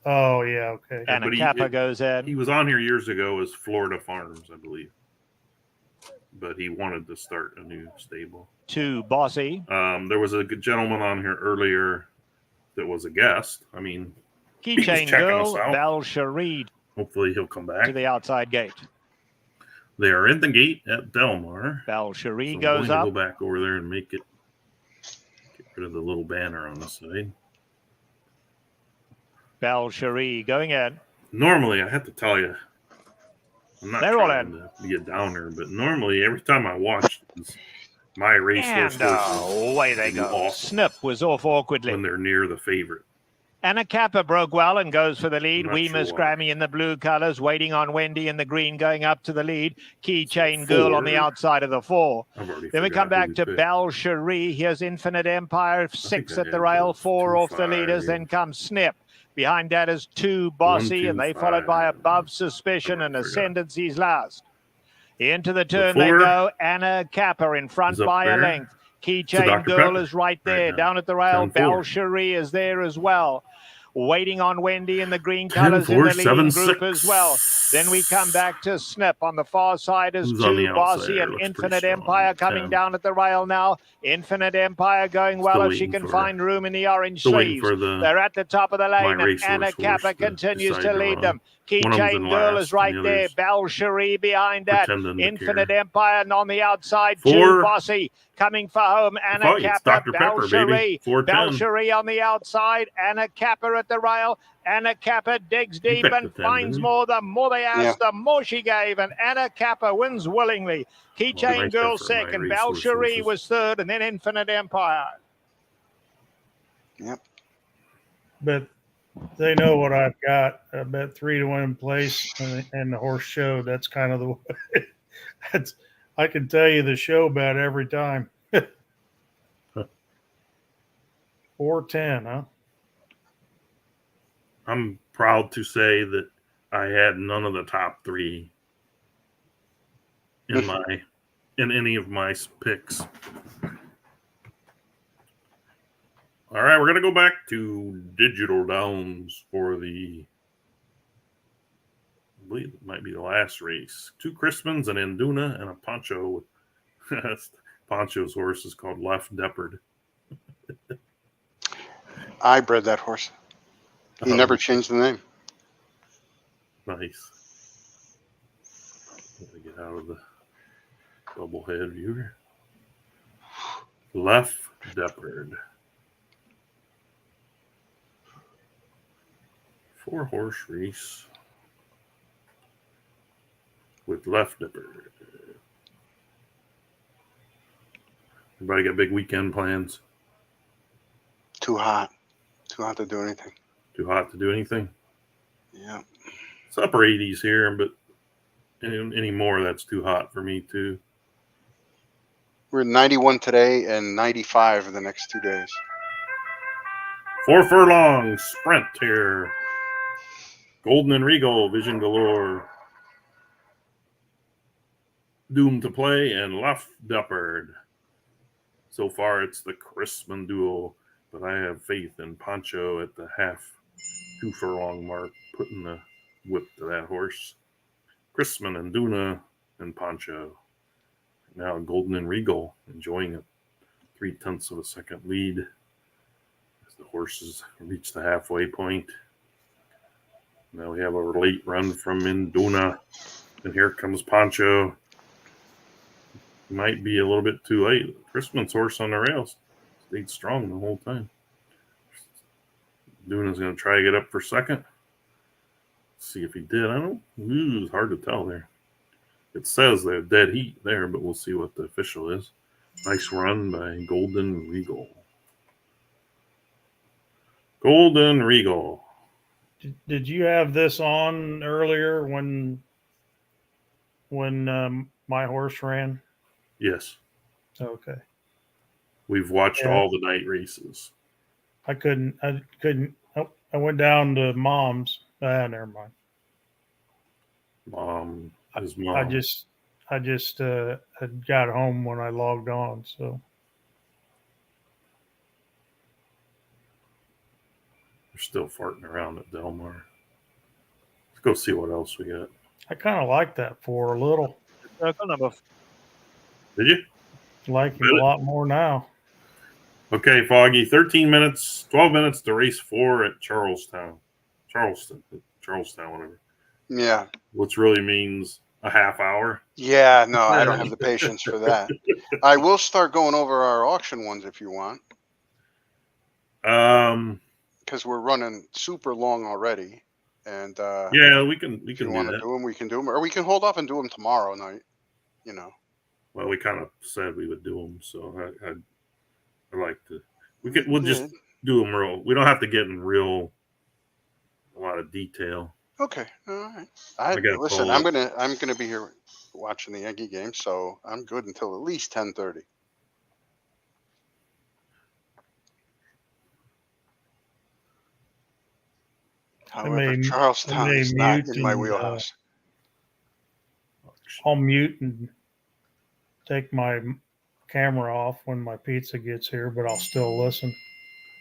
E: Oh yeah, okay.
A: And-
C: And
A: but
C: a
A: he-
C: Kappa
A: it-
C: goes
A: He
C: in.
A: was on here years ago as Florida Farms, I believe. But he wanted to start a new stable.
C: 2 Bossy.
A: There was a good gentleman on here earlier that was a guest. I mean,
C: Keychain
A: checking
C: Girl.
A: us out.
C: Bal Sharid
A: hopefully he'll come
C: to
A: back.
C: the outside gate.
A: They are in the gate at Delmar.
C: Bal
A: So
C: Sharid
A: I'm
C: goes
A: going to
C: up.
A: go back over there and get rid of the little banner on the side.
C: Bal Sharid going in.
A: Normally, I have to tell you, I'm not
C: They're all
A: trying to be a downer, but normally every time I watch this, my racehorse
C: And
A: horses
C: away they
A: do
C: go.
A: awesome
C: Snip was off awkwardly.
A: when they're near the favorite.
C: Anna Kappa broke well and goes for the lead.
A: I'm not
C: Weemus
A: sure why.
C: Grammy in the blue colours, waiting on Wendy in the green, going up to the lead. Keychain Girl on the
A: 4.
C: outside of the 4.
A: I've already
C: Then we
A: forgot
C: come back
A: who
C: to
A: picked.
C: Bal Cherie. Here's Infinite Empire, 6
A: I
C: at the
A: had
C: rail,
A: those
C: 4
A: 2,
C: off the
A: 5.
C: leaders. Then comes Snip. Behind that is 2 Bossy,
A: 1,
C: and
A: 2,
C: they followed by
A: 5.
C: Above Suspicion and
A: Forgot.
C: Ascendancy's last. Into the turn
A: The
C: they
A: 4
C: go. Anna Kappa in front
A: is up
C: by a
A: there.
C: length.
A: So
C: Keychain
A: Dr.
C: Girl
A: Pepper
C: is right there.
A: now.
C: Down at the rail,
A: 10-4.
C: Bal Cherie is there as well. Waiting on Wendy in the green
A: 10,
C: colours in
A: 4,
C: the leading
A: 7,
C: group
A: 6.
C: as well. Then we come back to Snip on the far side as
A: Who's on
C: 2
A: the
C: Bossy
A: outside?
C: and
A: Looks pretty
C: Infinite
A: strong.
C: Empire coming
A: 10.
C: down at the rail now. Infinite Empire going well
A: Still
C: if she
A: waiting
C: can
A: for-
C: find room in the orange
A: Still waiting
C: sleeves.
A: for the
C: They're at the top of the lane, and
A: racehorse
C: Anna
A: horse
C: Kappa
A: to
C: continues
A: decide
C: to
A: to
C: lead
A: run.
C: them.
A: One of them's
C: Keychain
A: in
C: Girl
A: last,
C: is right
A: and the
C: there.
A: other's
C: Bal Cherie behind that.
A: pretending to
C: Infinite
A: care.
C: Empire and on the outside,
A: 4.
C: 2 Bossy coming for home. Anna
A: Oh, it's
C: Kappa,
A: Dr.
C: Bal
A: Pepper,
C: Cherie.
A: baby. 410.
C: Bal Cherie on the outside. Anna Kappa at the rail. Anna Kappa digs deep
A: picked
C: and
A: the 10,
C: finds
A: didn't you?
C: more. The more they asked,
B: Yeah.
C: the more she gave. And Anna Kappa wins willingly. Keychain
A: nice
C: Girl
A: effort by
C: second. Bal
A: racehorse
C: Cherie
A: horses.
C: was third. And then Infinite Empire.
B: Yep.
E: But they know what I've got. I bet 3 to win place and the horse show. That's kind of the way. That's, I can tell you the show bet every time. 410, huh?
A: I'm proud to say that I had none of the top 3 in any of my picks. All right, we're gonna go back to Digital Downs for I believe it might be the last race. 2 Christmans, an Induna, and a Poncho. Poncho's horse is called Left Deppard.
B: I bred that horse. He never changed the name.
A: Nice. Let me get out of the double head viewer. Left Deppard. 4-horse race with Left Deppard. Everybody got big weekend plans?
B: Too hot. Too hot to do anything.
A: Too hot to do anything?
B: Yeah.
A: It's upper 80s here, but any more, that's too hot for me too.
B: We're 91 today and 95 for the next 2 days.
A: 4 furlong sprint here. Golden and Regal, Vision Galore. Doomed to Play and Left Deppard. So far, it's the Chrisman duel, but I have faith in Pancho at the half 2 furlong mark, putting the whip to that horse. Chrisman and Duna and Pancho. Now Golden and Regal enjoying a 0.3 of a second lead as the horses reach the halfway point. Now we have a late run from Induna, and here comes Pancho. Might be a little bit too late. Chrisman's horse on the rails stayed strong the whole time. Duna's going to try to get up for second. See if he did. I don't. Ooh, it's hard to tell there. It says they're dead heat there, but we'll see what the official is. Nice run by Golden Regal. Golden Regal.
E: Did you have this on earlier when my horse ran?
A: Yes,
E: Okay.
A: we've watched
E: Yeah.
A: all the night races.
E: I couldn't. Oh, I went down to mom's. Never mind.
A: His mom.
E: I just had got home when I logged on. So
A: They're still farting around at Del Mar. Let's go see what else we got.
E: I kind of like that for a little.
A: Did you?
E: Like him a lot more now.
A: Okay, Foggy. 13 minutes, 12 minutes to race 4 at Charleston, whatever.
B: Yeah.
A: Which really means a half hour.
B: Yeah, no, I don't have the patience for that. I will start going over our auction ones if you want, because we're running super long already. And
A: Yeah, we can
B: if you
A: do
B: want to
A: that.
B: do them, we can do them, or we can hold off and do them tomorrow night. You know.
A: Well, we kind of said we would do them, so I'd like to. We'll just
B: Yeah.
A: do them real. We don't have to get in a lot of detail.
B: Okay. All right.
A: I gotta
B: Listen.
A: pull
B: I'm
A: up.
B: gonna be here watching the Yankee game, so I'm good until at least 10:30. However,
E: may
B: Charlestown is not
E: mute
B: in my
E: and,
B: wheelhouse.
E: I'll mute and take my camera off when my pizza gets here, but I'll still listen.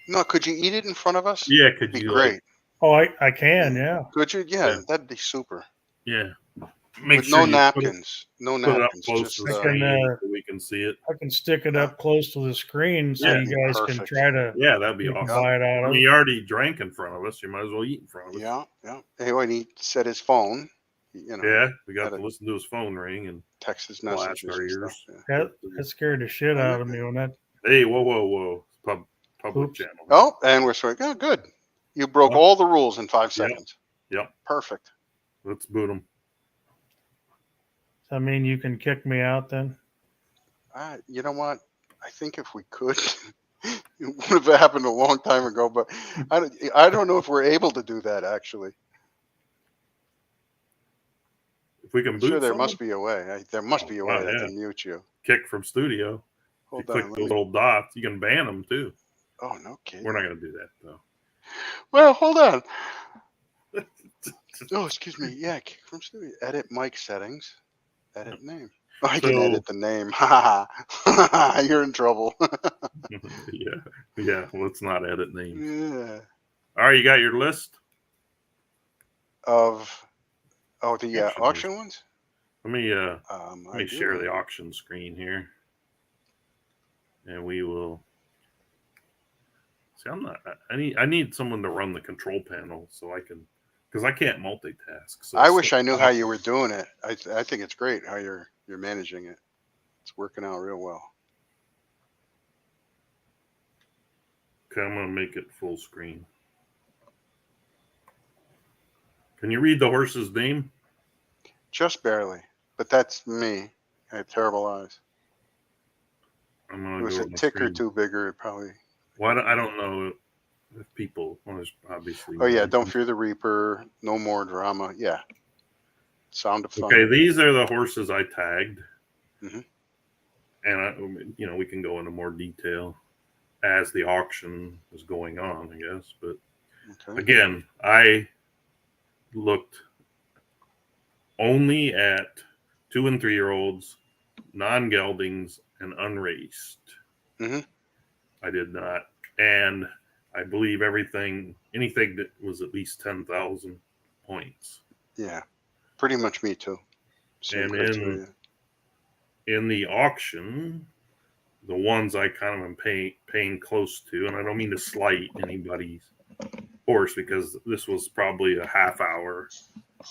B: No, could you eat it in front of us?
A: Yeah, could
B: That'd be
A: you?
B: great.
E: Oh, I can, yeah.
B: Could you? Yeah,
A: Yeah.
B: that'd be super.
A: Yeah. Make
B: With
A: sure
B: no
A: you
B: napkins. No
A: Put it up
B: napkins.
A: close
B: Just
A: to the
E: I
A: screen
E: can,
A: so we can see it.
E: I can stick it up close to the screen so
A: Yeah,
E: you guys can
B: perfect.
E: try to
A: Yeah, that'd be
E: you can
A: awesome.
E: buy it out
A: I
E: of
A: mean,
E: it.
A: you already drank in front of us. You might as well eat in front of us.
B: Yeah, yeah. Hey, when he said his phone, you know,
A: Yeah, we got
B: Gotta-
A: to listen to his phone ring and
B: text his
A: blast
B: messages
A: our
B: and
A: ears.
B: stuff. Yeah.
E: That scared the shit out of me when that.
A: Hey, whoa! Public
E: Oops.
A: channel.
B: Oh, and we're sort of, oh, good. You broke
A: Yep.
B: all the rules in 5
A: Yep.
B: seconds.
A: Yep.
B: Perfect.
A: Let's boot them.
E: I mean, you can kick me out then.
B: You know what? I think if we could, it would have happened a long time ago. But I don't know if we're able to do that. Actually,
A: If we can
B: I'm
A: boot,
B: sure there
A: someone,
B: must be a way. There must be a
A: wow,
B: way that
A: yeah.
B: can mute you.
A: kick from studio.
B: Hold
A: If you click
B: on.
A: the little dots, you can ban them too.
B: Oh, no kidding.
A: We're not going to do that though.
B: Well, hold on. Oh, excuse me. Yeah, kick from studio. Edit mic settings. Edit name. Oh, I can
A: So-
B: edit the name. Ha ha. You're in trouble.
A: yeah. Let's not edit names.
B: Yeah.
A: All right, you got your list.
B: The
A: Auction
B: auction ones.
A: Let me
B: I
A: Let me
B: do.
A: share the auction screen here, and we will. See, I'm not. I need someone to run the control panel so I can because I can't multitask. So
B: I wish I knew how you were doing it. I think it's great how you're managing it. It's working out real well.
A: Okay, I'm gonna make it full screen. Can you read the horse's name?
B: Just barely, but that's me. I have terrible eyes.
A: I'm
B: It
A: gonna
B: was
A: go
B: a
A: on the
B: tick or
A: screen.
B: two bigger. It probably.
A: Why I don't know if people. Well, there's obviously.
B: Oh yeah, don't fear the Reaper. No more drama. Yeah. Sound of Thunder.
A: Okay, these are the horses I tagged,
B: Mhm.
A: and we can go into more detail as the auction is going on, I guess. But
B: Okay.
A: again, I looked only at 2 and 3 year olds, non-geldings, and unraced.
B: Mhm.
A: I did not, and I believe anything that was at least 10,000 points.
B: Yeah. Pretty much me too. Same
A: And
B: criteria.
A: in the auction, the ones I kind of am paying close to, and I don't mean to slight anybody's horse because this was probably a half hour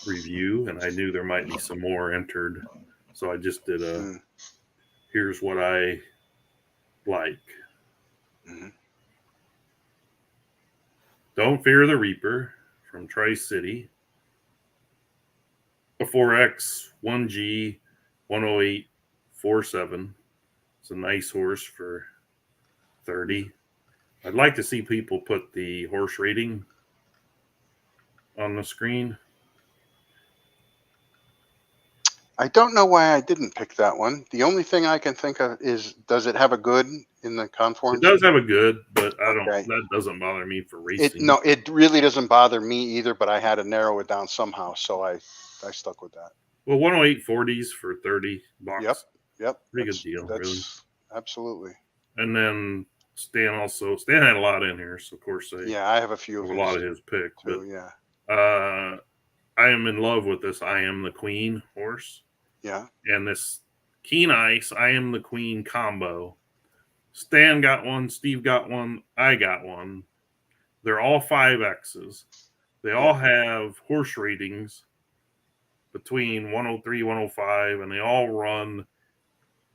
A: review, and I knew there might be some more entered, so I just did a
B: Mm.
A: here's what I like.
B: Mhm.
A: Don't Fear the Reaper from Tri-City. A 4X 1G 10847. It's a nice horse for 30. I'd like to see people put the horse rating on the screen.
B: I don't know why I didn't pick that one. The only thing I can think of is, does it have a good in the
A: It
B: conforms?
A: does have a good, but I don't.
B: Okay.
A: That doesn't bother me for
B: It
A: racing.
B: no, it really doesn't bother me either. But I had to narrow it down somehow, so I stuck with that.
A: Well, 10840s for 30 bucks.
B: Yep.
A: Pretty
B: that's,
A: good deal,
B: That's
A: really.
B: absolutely.
A: And then Stan had a lot in here, so of course
B: Yeah, I have a few
A: a
B: of
A: lot
B: his
A: of his pick.
B: too. Yeah.
A: But I am in love with this I Am the Queen horse.
B: Yeah.
A: And this Keen Ice I Am the Queen combo. Stan got one, Steve got one, I got one. They're all 5Xs. They all have horse ratings between 103, 105, and they all run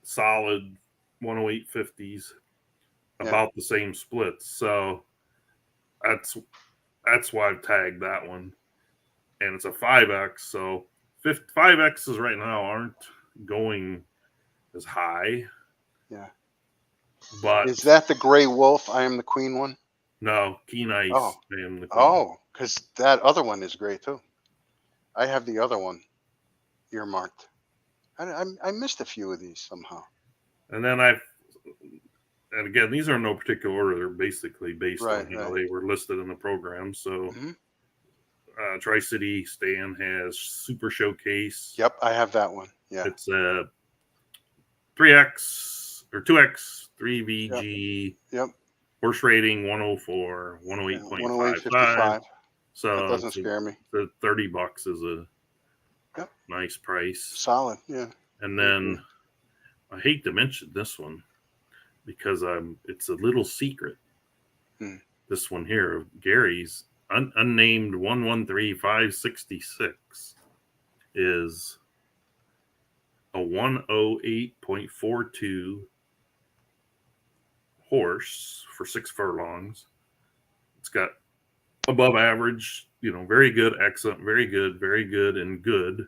A: solid 10850s, about the same splits. So that's why I've tagged that one. And it's a 5X. So 5Xs right now aren't going as high.
B: Yeah.
A: But
B: Is that the Gray Wolf? I Am the Queen one?
A: no, Keen Ice.
B: Oh.
A: I Am the Queen.
B: Oh, because that other one is great too. I have the other one earmarked. I missed a few of these somehow.
A: And then and again, these are in no particular order. They're basically based on how they were listed in the program. So Tri-City Stan has Super Showcase.
B: Yep, I have that one. Yeah.
A: It's a 3X or 2X 3VG.
B: Yep.
A: Horse rating 104, 108.55.
B: 108.55.
A: So
B: that doesn't scare me.
A: The $30 is a nice price.
B: Solid, yeah.
A: And then I hate to mention this one because it's a little secret. This one here of Gary's unnamed 113566 is a 108.42 horse for 6 furlongs. It's got above average, very good, excellent, very good, and good.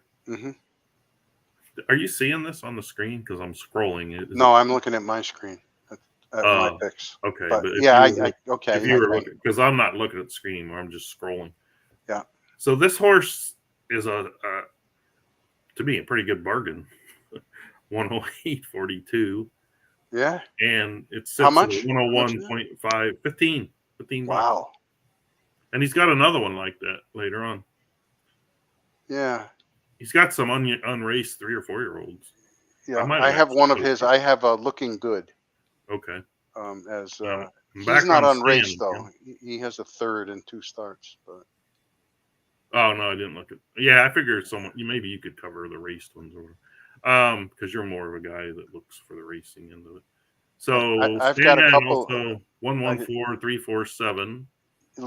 A: Are you seeing this on the screen? Because I'm scrolling it.
B: No, I'm looking at my screen at my picks.
A: Okay,
B: but
A: if
B: yeah,
A: if you were looking, because I'm not looking at the screen where I'm just scrolling.
B: Yeah.
A: So this horse is to me a pretty good bargain. 108.42.
B: Yeah.
A: And it's
B: how much?
A: 101.5, 15 bucks.
B: Wow.
A: And he's got another one like that later on.
B: Yeah.
A: He's got some unraced 3 or 4 year olds.
B: Yeah, I have one of his. I have a Looking Good.
A: Okay.
B: As
A: he's
B: not unraced though. He has a third and 2 starts, but.
A: Oh no, I didn't look at. Yeah, I figured maybe you could cover the raced ones or whatever. Because you're more of a guy that looks for the racing end of it. So
B: I've got a couple.
A: Also 114347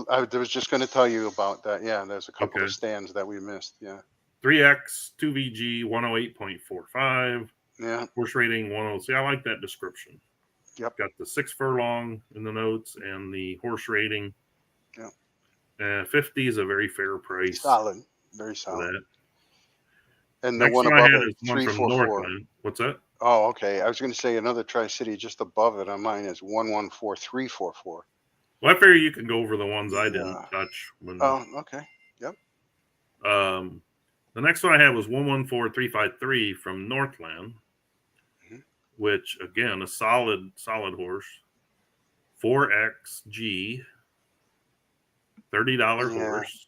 B: I was just going to tell you about that. Yeah, there's a couple
A: Okay.
B: of stands that we missed. Yeah.
A: 3X, 2VG, 108.45.
B: Yeah.
A: Horse rating 10. See, I like that description.
B: Yep.
A: Got the 6 furlong in the notes and the horse rating.
B: Yep.
A: 50 is a very fair price
B: Solid. Very
A: for
B: solid.
A: that.
B: And the
A: Next
B: one
A: one I
B: above
A: had
B: it,
A: is one from
B: 344.
A: Northland. What's that?
B: Oh, okay. I was going to say another Tri-City just above it on mine is 114344.
A: Well, I figure you can go over the ones I didn't
B: Yeah.
A: touch. When,
B: Oh, okay.
A: the next one I had was 114353 from Northland,
B: Mhm.
A: which again a solid horse. 4XG, $30
B: Yeah.
A: horse,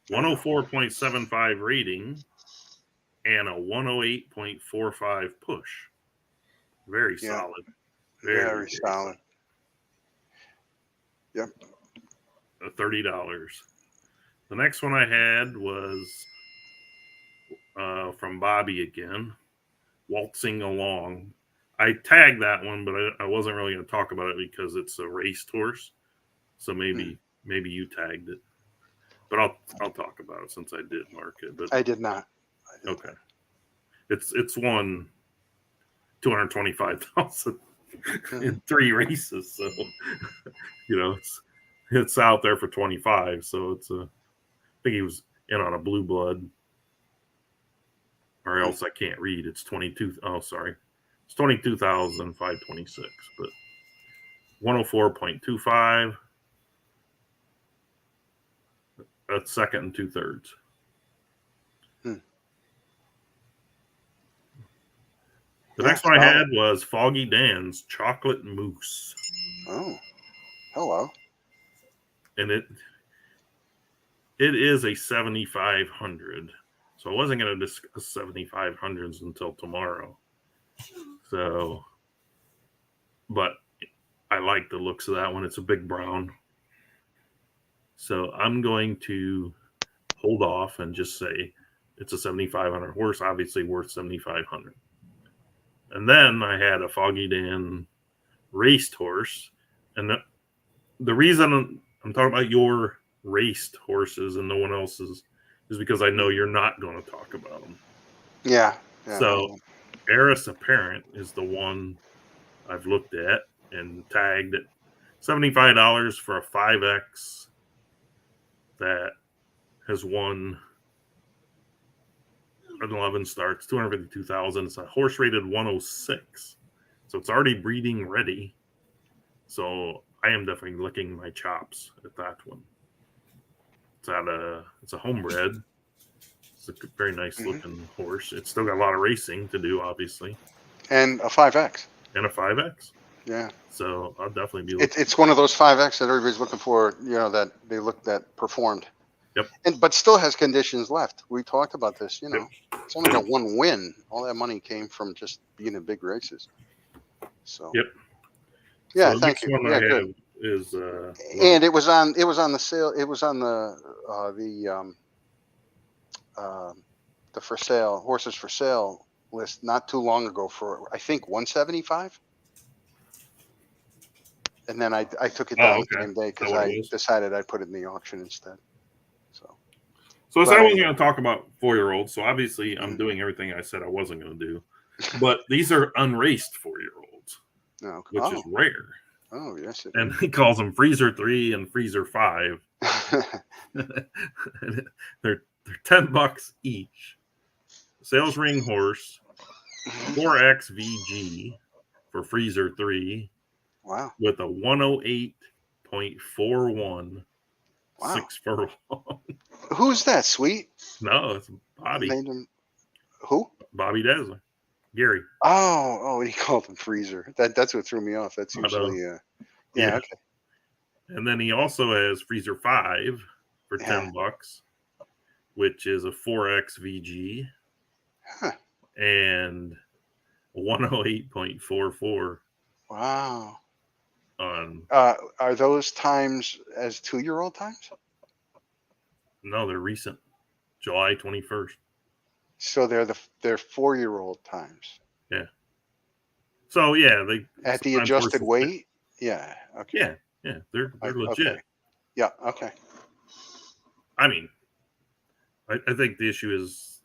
A: 104.75 rating, and a 108.45 push. Very
B: Yeah.
A: solid.
B: Very solid. Yep.
A: $30. The next one I had was from Bobby again, Waltzing Along. I tagged that one, but I wasn't really going to talk about it because it's a raced horse. So maybe you tagged it, but I'll talk about it since I did mark it. But
B: I did not.
A: okay, it's won 225,000 in 3 races, so it's out there for 25. So it's I think he was in on a blue blood, or else I can't read. It's 22. Oh, sorry, it's 22,526, but 104.25. That's second and 2/3. The next one I had was Foggy Dan's Chocolate Mousse.
B: Oh, hello.
A: And it is a 7,500. So I wasn't going to discuss 7,500s until tomorrow. So, but I like the looks of that one. It's a big brown. So I'm going to hold off and just say it's a 7,500 horse, obviously worth 7,500. And then I had a Foggy Dan raced horse. And the reason I'm talking about your raced horses and no one else's is because I know you're not going to talk about them.
B: Yeah.
A: So Eris Apparent is the one I've looked at and tagged at $75 for a 5X that has won 11 starts, 252,000. It's a horse rated 106. So it's already breeding ready. So I am definitely licking my chops at that one. It's a homebred. It's a very nice looking horse. It's still got a lot of racing to do, obviously.
B: And a 5X.
A: And a 5X.
B: Yeah.
A: So I'll definitely be looking.
B: It's one of those 5X that everybody's looking for, that they performed.
A: Yep.
B: But still has conditions left. We talked about this, It's only got one win. All that money came from just being in big races. So
A: Yep.
B: Yeah,
A: So the
B: thank
A: next
B: you.
A: one
B: Yeah,
A: I
B: good.
A: have is
B: And it was on the sale. It was on the for sale, horses for sale list not too long ago for I think 175. And then I took it down the same day because I decided I'd put it in the auction instead.
A: So I said I wasn't going to talk about 4-year-olds. So obviously I'm doing everything I said I wasn't going to do. But these are unraced 4-year-olds, which is rare.
B: Oh, yes.
A: And he calls them Freezer 3 and Freezer 5. They're $10 each. Sales ring horse, 4X VG for Freezer 3.
B: Wow.
A: With a 108.41
B: Wow.
A: 6 furlong.
B: Who's that, Sweet?
A: No, it's Bobby.
B: Named him who?
A: Bobby Dazzler. Gary.
B: Oh, he called him Freezer. That's what threw me off. That's usually
A: Yeah.
B: Okay.
A: And then he also has Freezer 5 for $10, which is a 4X VG.
B: Huh.
A: And 108.44
B: Wow.
A: on
B: Are those times as 2-year-old times?
A: no, they're recent. July 21st.
B: So they're 4-year-old times.
A: Yeah. So yeah, they
B: At the adjusted weight? Yeah. Okay.
A: Yeah, they're legit.
B: Okay. Yeah. Okay.
A: I mean, I think the issue is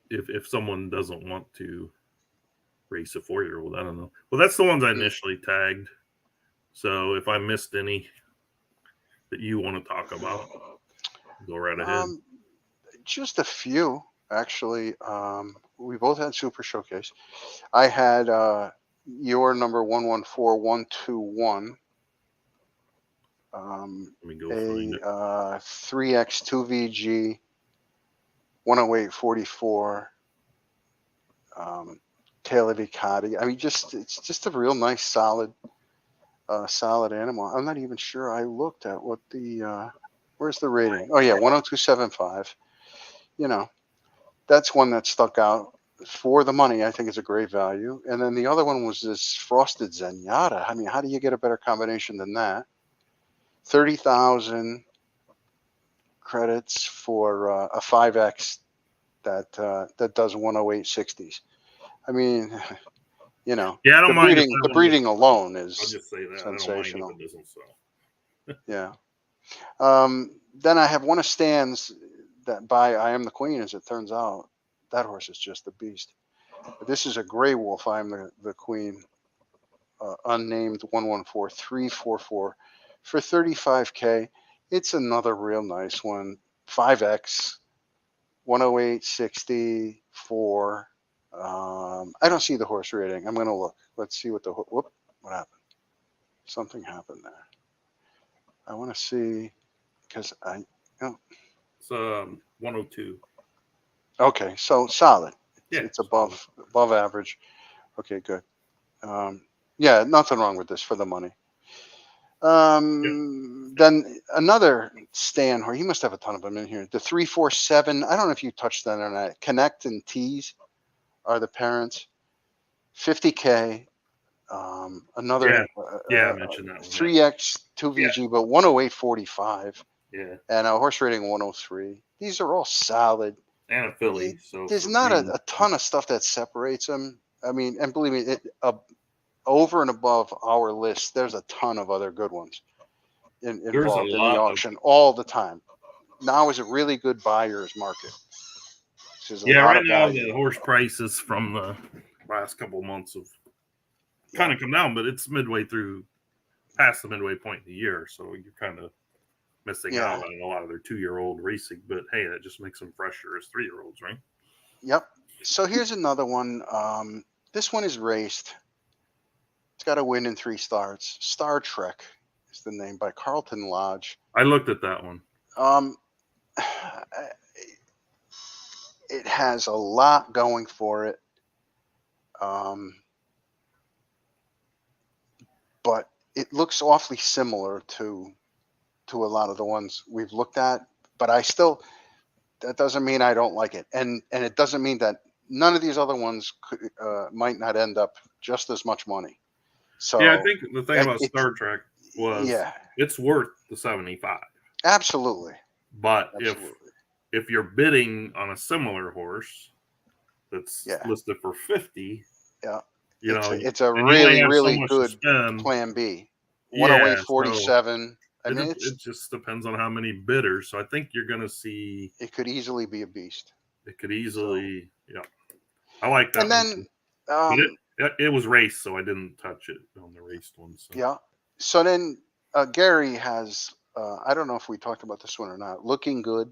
A: if someone doesn't want to race a 4-year-old, I don't know. Well, that's the ones I initially tagged. So if I missed any that you want to talk about, go right ahead.
B: Just a few, actually. We both had Super Showcase. I had your number 114121.
A: Let me go find
B: A
A: it.
B: 3X2VG 10844 Taylor Vicati. I mean, it's just a real nice, solid animal. I'm not even sure I looked at what the where's the rating? Oh yeah, 10275. You know, that's one that stuck out for the money. I think it's a great value. And then the other one was this Frosted Zenyatta. I mean, how do you get a better combination than that? 30,000 credits for a 5X that does 10860s. I mean, you know,
A: Yeah, I don't mind if
B: the
A: that one
B: breeding alone
A: I'll
B: is
A: just say that.
B: sensational.
A: I don't mind if it doesn't sell.
B: Yeah. Then I have one of Stan's that by I Am the Queen, as it turns out. That horse is just a beast. But this is a Grey Wolf, I Am the Queen, unnamed 114344 for 35K. It's another real nice one. 5X, 10864. I don't see the horse rating. I'm going to look. Let's see what what happened? Something happened there. I want to see because
A: It's 102.
B: Okay, so solid.
A: Yeah,
B: It's above average. Okay, good. Yeah, nothing wrong with this for the money. Then another Stan horse. He must have a ton of them in here. The 347. I don't know if you touched that or not. Connect and Tease are the parents. 50K. Another
A: I mentioned that one.
B: 3X 2VG, but 10845
A: Yeah,
B: and a horse rating 103. These are all solid.
A: and a filly. So
B: There's
A: for
B: not
A: breeding-
B: a ton of stuff that separates them. I mean, and believe me, over and above our list, there's a ton of other good ones involved in the
A: lot of-
B: auction all the time. Now is a really good buyer's market. There's a
A: Yeah,
B: lot
A: right
B: of
A: now
B: value.
A: the horse prices from the last couple of months have kind of come down, but it's past the midway point in the year, so you're kind of missing out on a lot of their 2-year-old racing. But hey, that just makes them fresher as 3-year-olds, right?
B: Yep. So here's another one. This one is raced. It's got a win in 3 starts. Star Trek is the name, by Carlton Lodge.
A: I looked at that one.
B: It has a lot going for it. But it looks awfully similar to a lot of the ones we've looked at. But that doesn't mean I don't like it. And it doesn't mean that none of these other ones might not end up just as much money. So
A: Yeah, I think the thing about Star Trek was it's worth the 75.
B: Absolutely.
A: But if you're bidding on a similar horse that's listed for 50,
B: it's a really good plan B. 108.47.
A: It just depends on how many bidders. So I think you're going to see.
B: It could easily be a beast.
A: It could easily, I like that.
B: And then
A: it was raced, so I didn't touch it on the raced one. So.
B: Yeah. So then Gary has. I don't know if we talked about this one or not. Looking Good.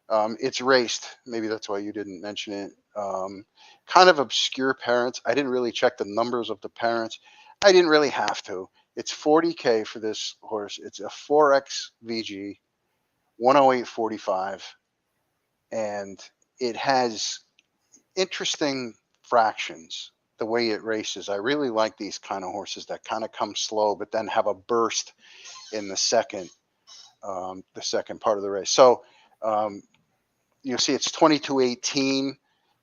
B: It's raced. Maybe that's why you didn't mention it. Kind of obscure parents. I didn't really check the numbers of the parents. I didn't really have to. It's 40K for this horse. It's a 4X VG, 108.45, and it has interesting fractions the way it races. I really like these kind of horses that kind of come slow, but then have a burst in the second part of the race. So you'll see it's 22.18,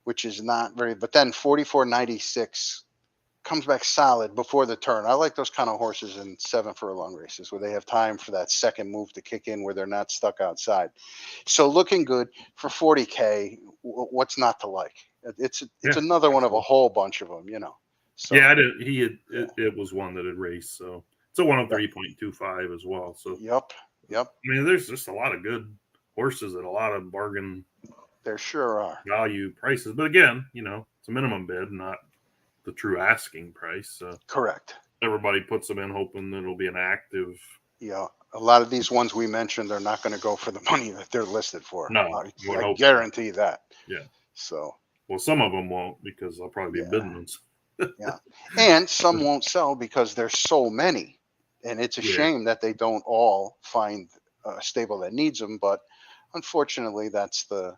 B: which is not very, but then 44.96 comes back solid before the turn. I like those kind of horses in 7 furlong races where they have time for that second move to kick in, where they're not stuck outside. So Looking Good for 40K. What's not to like? It's another one of a whole bunch of them, So,
A: yeah, it was one that had raced. So It's a 103.25 as well. So
B: Yep.
A: I mean, there's just a lot of good horses at a lot of bargain
B: There sure are.
A: value prices. But again, it's a minimum bid, not the true asking price. So
B: Correct.
A: everybody puts them in hoping that it'll be an active.
B: Yeah. A lot of these ones we mentioned are not going to go for the money that they're listed for.
A: No,
B: I
A: would hope so.
B: guarantee that.
A: Yeah.
B: So,
A: Well, some of them won't because they'll probably be
B: Yeah.
A: bidding them.
B: and some won't sell because there's so many. And it's a
A: Yeah.
B: shame that they don't all find a stable that needs them. But unfortunately, that's the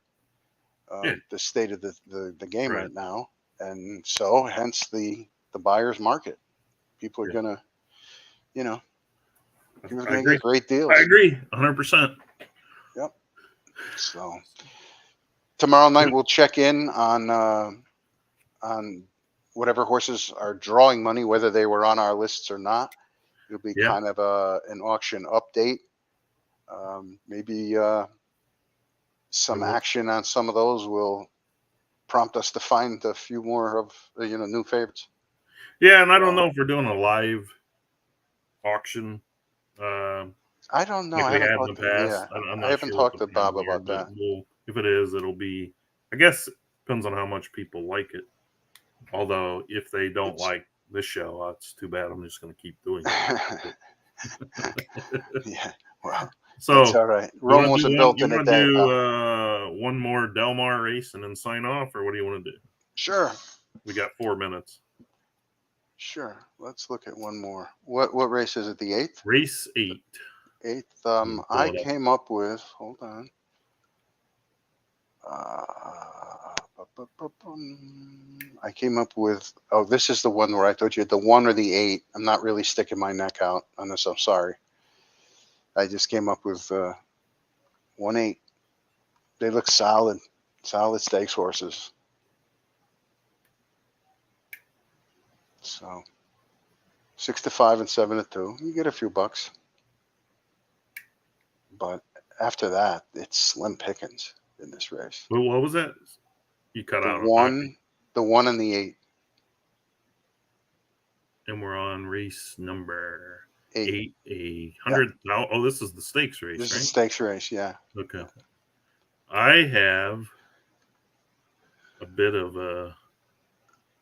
B: state of the game
A: Right.
B: right now. And so hence the buyer's market. People are
A: Yeah.
B: gonna, people are
A: I
B: gonna
A: agree.
B: get great deals.
A: I agree 100%.
B: So tomorrow night we'll check in on whatever horses are drawing money, whether they were on our lists or not. It'll be
A: Yeah.
B: kind of an auction update. Maybe some
A: will.
B: action on some of those will prompt us to find a few more of new favorites.
A: Yeah, and I don't know if we're doing a live auction.
B: I don't know.
A: Like
B: I
A: we
B: haven't
A: had in the
B: talked to,
A: past.
B: yeah,
A: I'm
B: I
A: not
B: haven't
A: sure
B: talked
A: what
B: to
A: the
B: Bob
A: plans are,
B: about
A: but
B: that.
A: if it is, it'll be. I guess depends on how much people like it. Although if they don't
B: It's-
A: like this show, it's too bad. I'm just going to keep doing it.
B: Yeah, well,
A: So
B: that's all right.
A: you wanna
B: Rome wasn't
A: do
B: built
A: you
B: in a
A: wanna
B: day.
A: do one more Del Mar race and then sign off, or what do you want to do?
B: Sure,
A: We got 4 minutes.
B: sure. Let's look at one more. What race is it? The 8th?
A: Race 8.
B: 8th.
A: Pull
B: I
A: it up.
B: came up with. Hold on. I came up with. Oh, this is the one where I told you the 1 or the 8. I'm not really sticking my neck out on this. I'm sorry. I just came up with 1, 8. They look solid stakes horses. So 6 to 5 and 7 to 2. You get a few bucks. But after that, it's slim pickings in this race.
A: Well, what was that? You cut out
B: The
A: on that.
B: 1 and the 8.
A: And we're on race number
B: 8.
A: 8. 100. Oh, this is the stakes race,
B: This is a
A: right?
B: stakes race, yeah.
A: Okay. I have a bit of a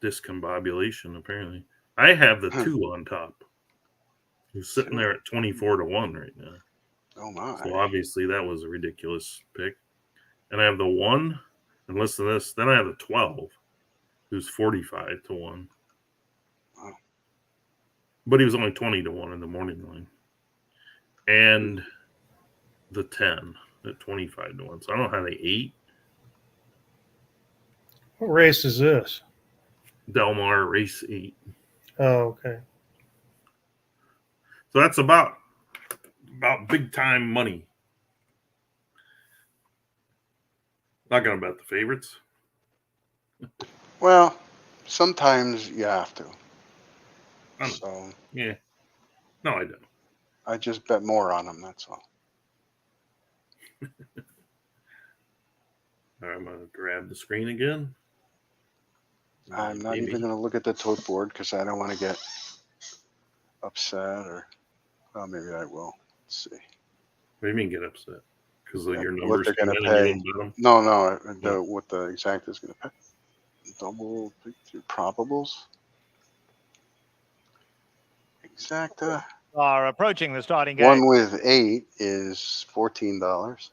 A: discombobulation, apparently. I have the 2 on top, who's sitting there at 24 to 1 right now.
B: Oh my.
A: So obviously that was a ridiculous pick. And I have the 1, and listen to this. Then I have the 12, who's 45 to 1.
B: Wow.
A: But he was only 20 to 1 in the morning line. And the 10 at 25 to 1. So I don't have the 8.
E: What race is this?
A: Del Mar race 8.
E: Oh, okay.
A: So that's about big time money. Not gonna bet the favorites.
B: Well, sometimes you have to.
A: I know.
B: So
A: Yeah. No, I don't.
B: I just bet more on them, that's all.
A: All right, I'm gonna grab the screen again.
B: I'm not
A: Maybe.
B: even going to look at the tote board because I don't want to get upset or, well, maybe I will. Let's see.
A: What do you mean get upset? Because
B: Yeah,
A: your
B: what
A: numbers
B: they're
A: come
B: gonna
A: in and you
B: pay.
A: didn't bet 'em?
B: No, what the exact is going to pay. Double picture probables. Exacta.
C: Are approaching the starting gate.
B: 1 with 8 is $14.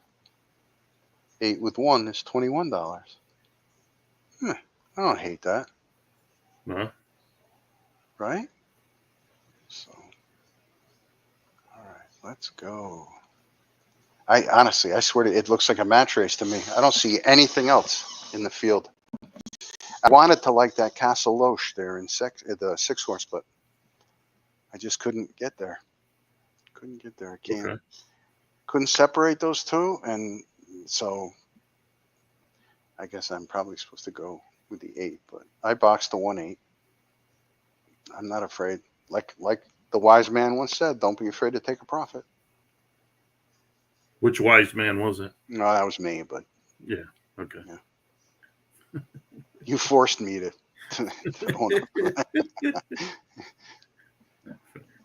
B: 8 with 1 is $21. I don't hate that,
A: No.
B: right? So, all right, let's go. I honestly, I swear to it looks like a match race to me. I don't see anything else in the field. I wanted to like that Castle Loche there in the 6 horse, but I just couldn't get there. I can't.
A: Okay.
B: Couldn't separate those two, and so I guess I'm probably supposed to go with the 8, but I boxed the 1-8. I'm not afraid. Like the wise man once said, don't be afraid to take a profit.
A: Which wise man was it?
B: No, that was me, but
A: Yeah. Okay.
B: you forced me to own up.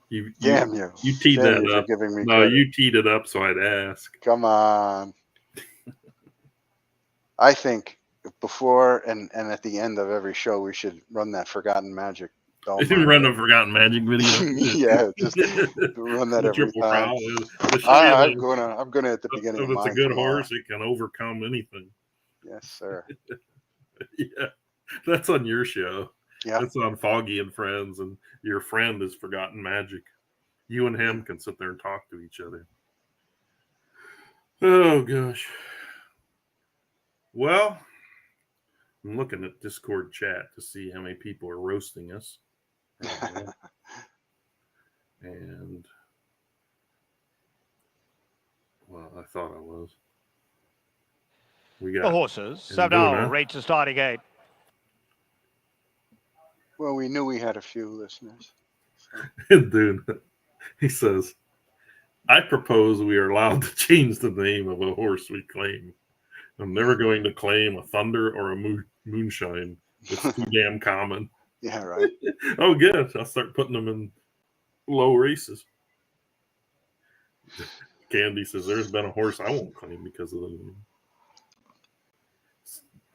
A: You
B: Damn you.
A: you teed
B: Damn
A: that
B: you for
A: up.
B: giving me
A: No,
B: credit.
A: you teed it up, so I'd ask.
B: Come on. I think before and at the end of every show, we should run that Forgotten Magic.
A: Run a Forgotten Magic video.
B: Yeah, just run that
A: The
B: every
A: triple
B: time.
A: foul. To show you
B: I'm gonna at the beginning
A: if
B: of
A: it's a
B: mine
A: good
B: tomorrow.
A: horse, it can overcome anything.
B: Yes, sir.
A: Yeah, that's on your show.
B: Yeah.
A: That's on Foggy and Friends, and your friend is Forgotten Magic. You and him can sit there and talk to each other. Oh gosh. Well, I'm looking at Discord chat to see how many people are roasting us. And well, I thought I was. We
C: The
A: got
C: horses
A: in
C: have now
A: Duna.
C: reached the starting gate.
B: Well, we knew we had a few listeners.
A: Dude, he says, I propose we are allowed to change the name of a horse we claim. I'm never going to claim a Thunder or a Moonshine. It's too damn common.
B: Yeah, right.
A: Oh, good. I'll start putting them in low races. Candy says, there's been a horse I won't claim because of the name.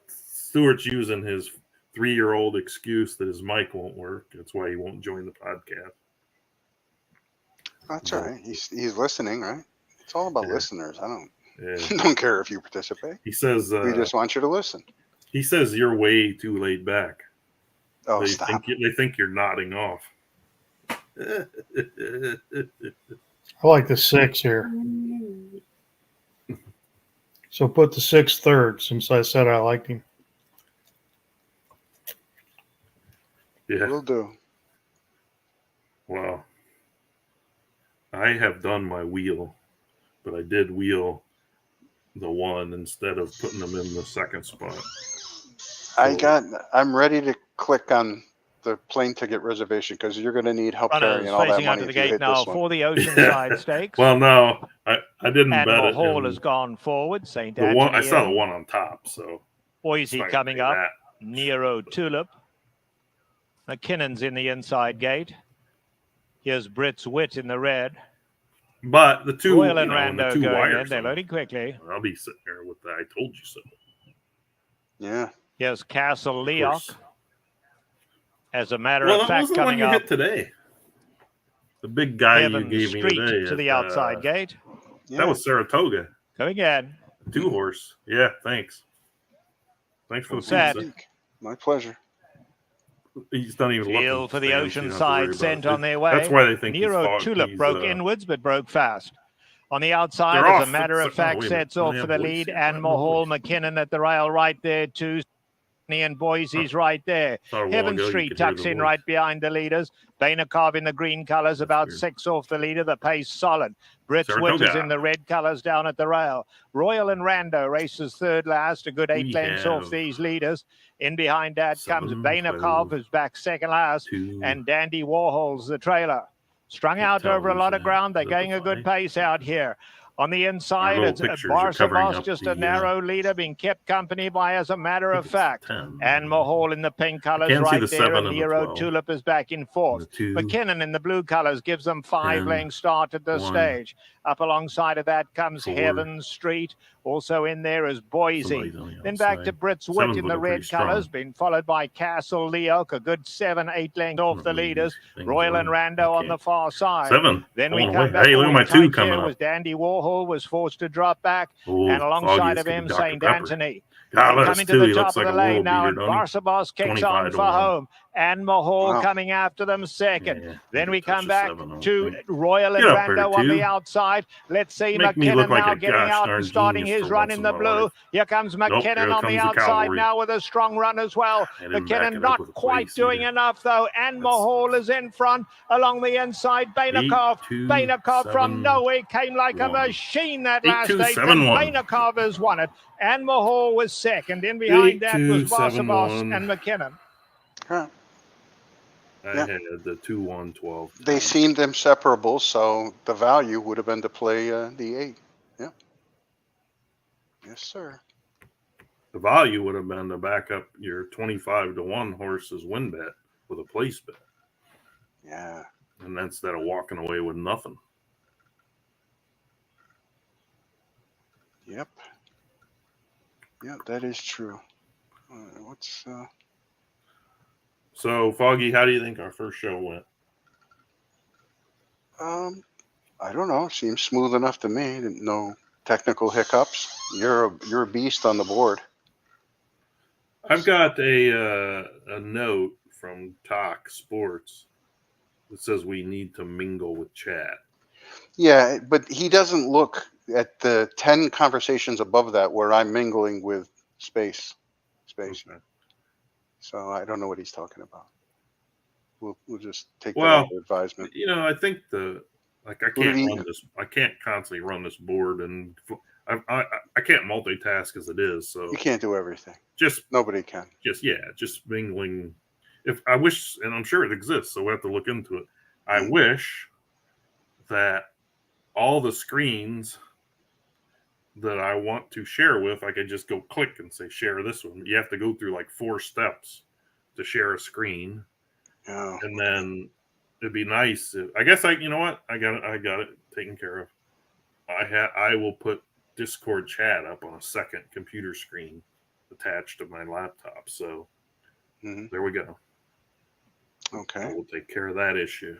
A: Stuart's using his 3-year-old excuse that his mic won't work. That's why he won't join the podcast.
B: That's all right. He's listening, right? It's all about
A: Yeah.
B: listeners. I
A: Yeah.
B: don't care if you participate.
A: He says,
B: We just want you to listen.
A: he says you're way too laid back.
B: Oh,
A: They
B: stop.
A: think you're nodding off.
E: I like the 6 here. So put the 6 third since I said I liked him.
A: Yeah.
B: Will do.
A: Wow. I have done my wheel, but I did wheel the 1 instead of putting them in the second spot.
B: I'm ready to click on the plane ticket reservation because you're going to need help
C: Runners
B: carrying all that
C: facing out
B: money
C: to the
B: if you
C: gate
B: hit
C: now
B: this one.
C: for the Oceanside Stakes.
A: Well, no, I didn't bet
C: Animal
A: it.
C: Hall
A: and
C: has gone forward. St.
A: the
C: Anthony.
A: one I saw the one on top, so
C: Boise
A: it's not
C: coming
A: gonna
C: up.
A: be
C: Nero Tulip. McKinnon's in the inside gate. Here's Brits Wit in the red.
A: that. But the two,
C: Royal and
A: the
C: Rando
A: two
C: going in.
A: wires,
C: They're loading quickly.
A: I'll be sitting there with the I told you so.
B: Yeah.
C: Here's Castle
A: Of
C: Leoc.
A: course.
C: As a matter
A: Well,
C: of
A: that was
C: fact,
A: the one
C: coming
A: you
C: up,
A: hit today. The big guy
C: Heaven
A: you gave
C: Street
A: me today
C: to the
A: at,
C: outside gate.
B: Yeah.
A: That was Saratoga.
C: Going in.
A: 2-horse. Yeah, thanks. Thanks for the
C: Set.
A: pizza.
B: My pleasure.
A: He's not even
C: Field
A: looking
C: for the
A: fancy, you don't have to worry
C: Oceanside
A: about
C: sent
A: it.
C: on their way.
A: That's why they think
C: Nero
A: he's
C: Tulip broke inwards but broke fast. On the outside,
A: They're
C: as
A: off.
C: a matter of
A: Oh,
C: fact,
A: wait a minute.
C: sets off
A: They
C: for
A: have
C: the
A: Boise.
C: lead.
A: They
C: And
A: have
C: Mahal
A: Boise.
C: McKinnon at the rail right there too. And Boise's right there.
A: Thought a while
C: Heaven
A: ago you
C: Street
A: could hear
C: tucks
A: the
C: in
A: voice.
C: right behind the leaders. Bainakov in the green colours, about
A: weird.
C: 6 off the leader. The pace solid. Brits
A: Saratoga.
C: Witters in the red colours down at the rail. Royal and Rando races third last, a good 8
A: We
C: lengths
A: have
C: off these leaders. In behind that comes
A: 7,
C: Bainakov,
A: 12,
C: who's back second last,
A: 2,
C: and Dandy Warhol's the trailer. Strung
A: Can't
C: out
A: tell
C: over a
A: who's
C: lot of
A: that.
C: ground. They're
A: Is that
C: going
A: the
C: a good
A: fly?
C: pace out here. On the inside,
A: little
C: it's
A: pictures are covering
C: Barsabas,
A: up
C: just
A: the,
C: a narrow leader, being kept company by, as a matter
A: I
C: of
A: think it's
C: fact.
A: 10.
C: And Mahal in the pink colours
A: can't see
C: right
A: the
C: there,
A: 7
C: and
A: and the
C: Nero
A: 12.
C: Tulip is back in
A: And
C: fourth.
A: the 2,
C: McKinnon in the blue colours gives them 5
A: 10,
C: length start at the
A: 1,
C: stage. Up alongside of that comes
A: 4.
C: Heaven Street. Also in there is Boise.
A: Somebody's on the
C: Then back to
A: outside.
C: Brits Wit
A: 7's
C: in the
A: looking
C: red
A: pretty strong.
C: colours, been followed by Castle Leoc, a good 7, 8 lengths off the leaders. Royal and Rando on the far side.
A: 7.
C: Then we
A: Pulling
C: come
A: away.
C: back
A: Hey, look at
C: all
A: my
C: tight
A: 2
C: here
A: coming up.
C: with Dandy Warhol was forced to drop back,
A: Oh,
C: and alongside
A: Foggy,
C: of
A: this could
C: him
A: be Dr.
C: St.
A: Pepper.
C: Anthony.
A: God, let us
C: Coming to
A: too.
C: the
A: He
C: top
A: looks
C: of
A: like
C: the
A: a
C: lane
A: world
C: now,
A: beater,
C: and
A: doesn't he?
C: Barsabas kicks
A: 25
C: on
A: to
C: for
A: 1.
C: home, and Mahal
B: Wow.
C: coming after them second.
A: Yeah,
C: Then
A: you
C: we
A: touch
C: come
A: the
C: back
A: 7, I don't
C: to
A: think.
C: Royal and
A: Get up there,
C: Rando on the
A: two.
C: outside. Let's see
A: Make me look
C: McKinnon
A: like
C: now
A: a
C: getting
A: gosh
C: out
A: darn
C: and starting
A: genius
C: his
A: for
C: run
A: once
C: in
A: in
C: the
A: my
C: blue.
A: life.
C: Here comes
A: Nope,
C: McKinnon
A: here
C: on
A: comes
C: the
A: the
C: outside
A: cavalry.
C: now with a strong run as well.
A: I didn't back
C: McKinnon
A: it up
C: not
A: with a
C: quite
A: place
C: doing
A: either.
C: enough though, and Mahal is in front along the inside. Bainakov.
A: 8, 2,
C: Bainakov from
A: 7,
C: nowhere came like a
A: 1.
C: machine that
A: 8,
C: last
A: 2,
C: eight,
A: 7,
C: and
A: 1.
C: Bainakov has won it. And Mahal was second. In behind
A: 8,
C: that
A: 2,
C: was
A: 7,
C: Barsabas
A: 1.
C: and McKinnon.
B: Huh.
A: I
B: Yeah.
A: had the 2, 1, 12.
B: They seemed inseparable, so the value would have been to play the 8. Yeah. Yes, sir.
A: The value would have been to back up your 25 to 1 horse's win bet with a place bet.
B: Yeah.
A: and instead of walking away with nothing.
B: Yep. Yeah, that is true. What's
A: So, Foggy, how do you think our first show went?
B: I don't know. Seems smooth enough to me. No technical hiccups. You're a beast on the board.
A: I've got a note from Talk Sports that says we need to mingle with chat.
B: Yeah, but he doesn't look at the 10 conversations above that where I'm mingling with space.
A: Okay.
B: So I don't know what he's talking about. We'll just take that
A: Well,
B: under advisement.
A: you know, I think I
B: Who
A: can't
B: do you-
A: run this. I can't constantly run this board, and I can't multitask as it is. So
B: You can't do everything.
A: just
B: Nobody can.
A: just mingling. If I wish, and I'm sure it exists, so we have to look into it. I
B: Mm.
A: wish that all the screens that I want to share with, I could just go click and say share this one. You have to go through like 4 steps to share a screen,
B: Yeah.
A: and then it'd be nice. I guess you know what? I got it taken care of. I will put Discord chat up on a second computer screen attached to my laptop. So
B: Mhm.
A: there we go. I
B: Okay.
A: will take care of that issue.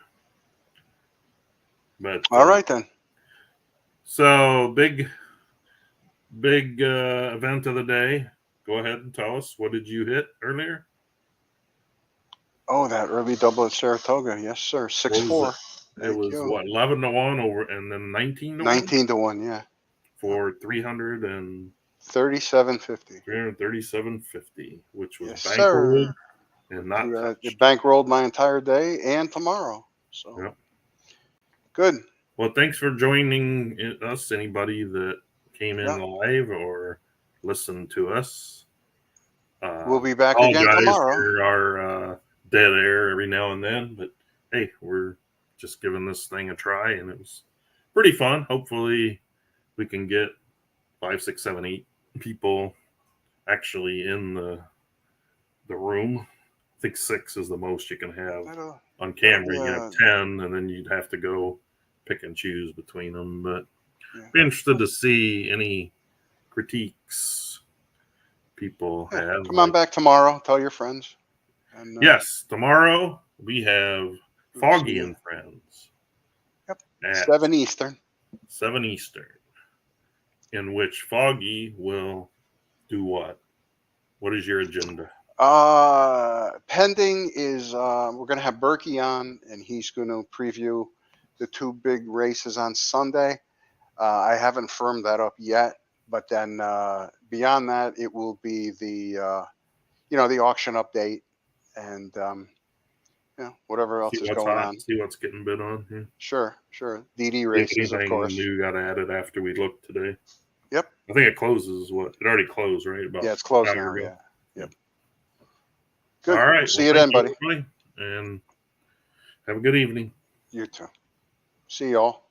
A: But
B: All right then.
A: So big event of the day. Go ahead and tell us, what did you hit earlier?
B: Oh, that early double at Saratoga. Yes, sir. 6-4.
A: It
B: Thank
A: was
B: you.
A: what, 11-1 over, and then 19-1
B: 19-1. Yeah.
A: for
B: 37.50.
A: 337.50, which was
B: Yes,
A: bankrolled
B: sir.
A: and not
B: It
A: touched.
B: bankrolled my entire day and tomorrow. So
A: Yep.
B: good.
A: Well, thanks for joining us. Anybody that came in
B: Yeah.
A: live or listened to us.
B: We'll be back again
A: Apologize
B: tomorrow.
A: for our dead air every now and then, but hey, we're just giving this thing a try, and it was pretty fun. Hopefully, we can get 5, 6, 7, 8 people actually in the room. I think 6 is the most you can have
B: That'll-
A: on camera. You
B: yeah.
A: have 10, and then you'd have to go pick and choose between them. But
B: Yeah.
A: be interested to see any critiques people
B: Yeah,
A: have.
B: come on back tomorrow. Tell your friends. And,
A: Yes, tomorrow we have Foggy
B: see
A: and Friends.
B: Yep.
A: At
B: 7 Eastern.
A: 7 Eastern, in which Foggy will do what? What is your agenda?
B: Pending is we're going to have Berkey on, and he's going to preview the 2 big races on Sunday. I haven't firmed that up yet, but then beyond that, it will be the the auction update and whatever else
A: See
B: is
A: what's
B: going
A: hot,
B: on.
A: see what's getting bid on. Yeah.
B: Sure. DD
A: If
B: races, of
A: anything
B: course.
A: new got added after we looked today.
B: Yep.
A: I think it closes. What? It already closed, right? About
B: Yeah, it's closed
A: an hour
B: now.
A: ago.
B: Yeah. Yep. Good.
A: All right.
B: See you then, buddy.
A: Everybody, and have a good evening.
B: You too. See y'all.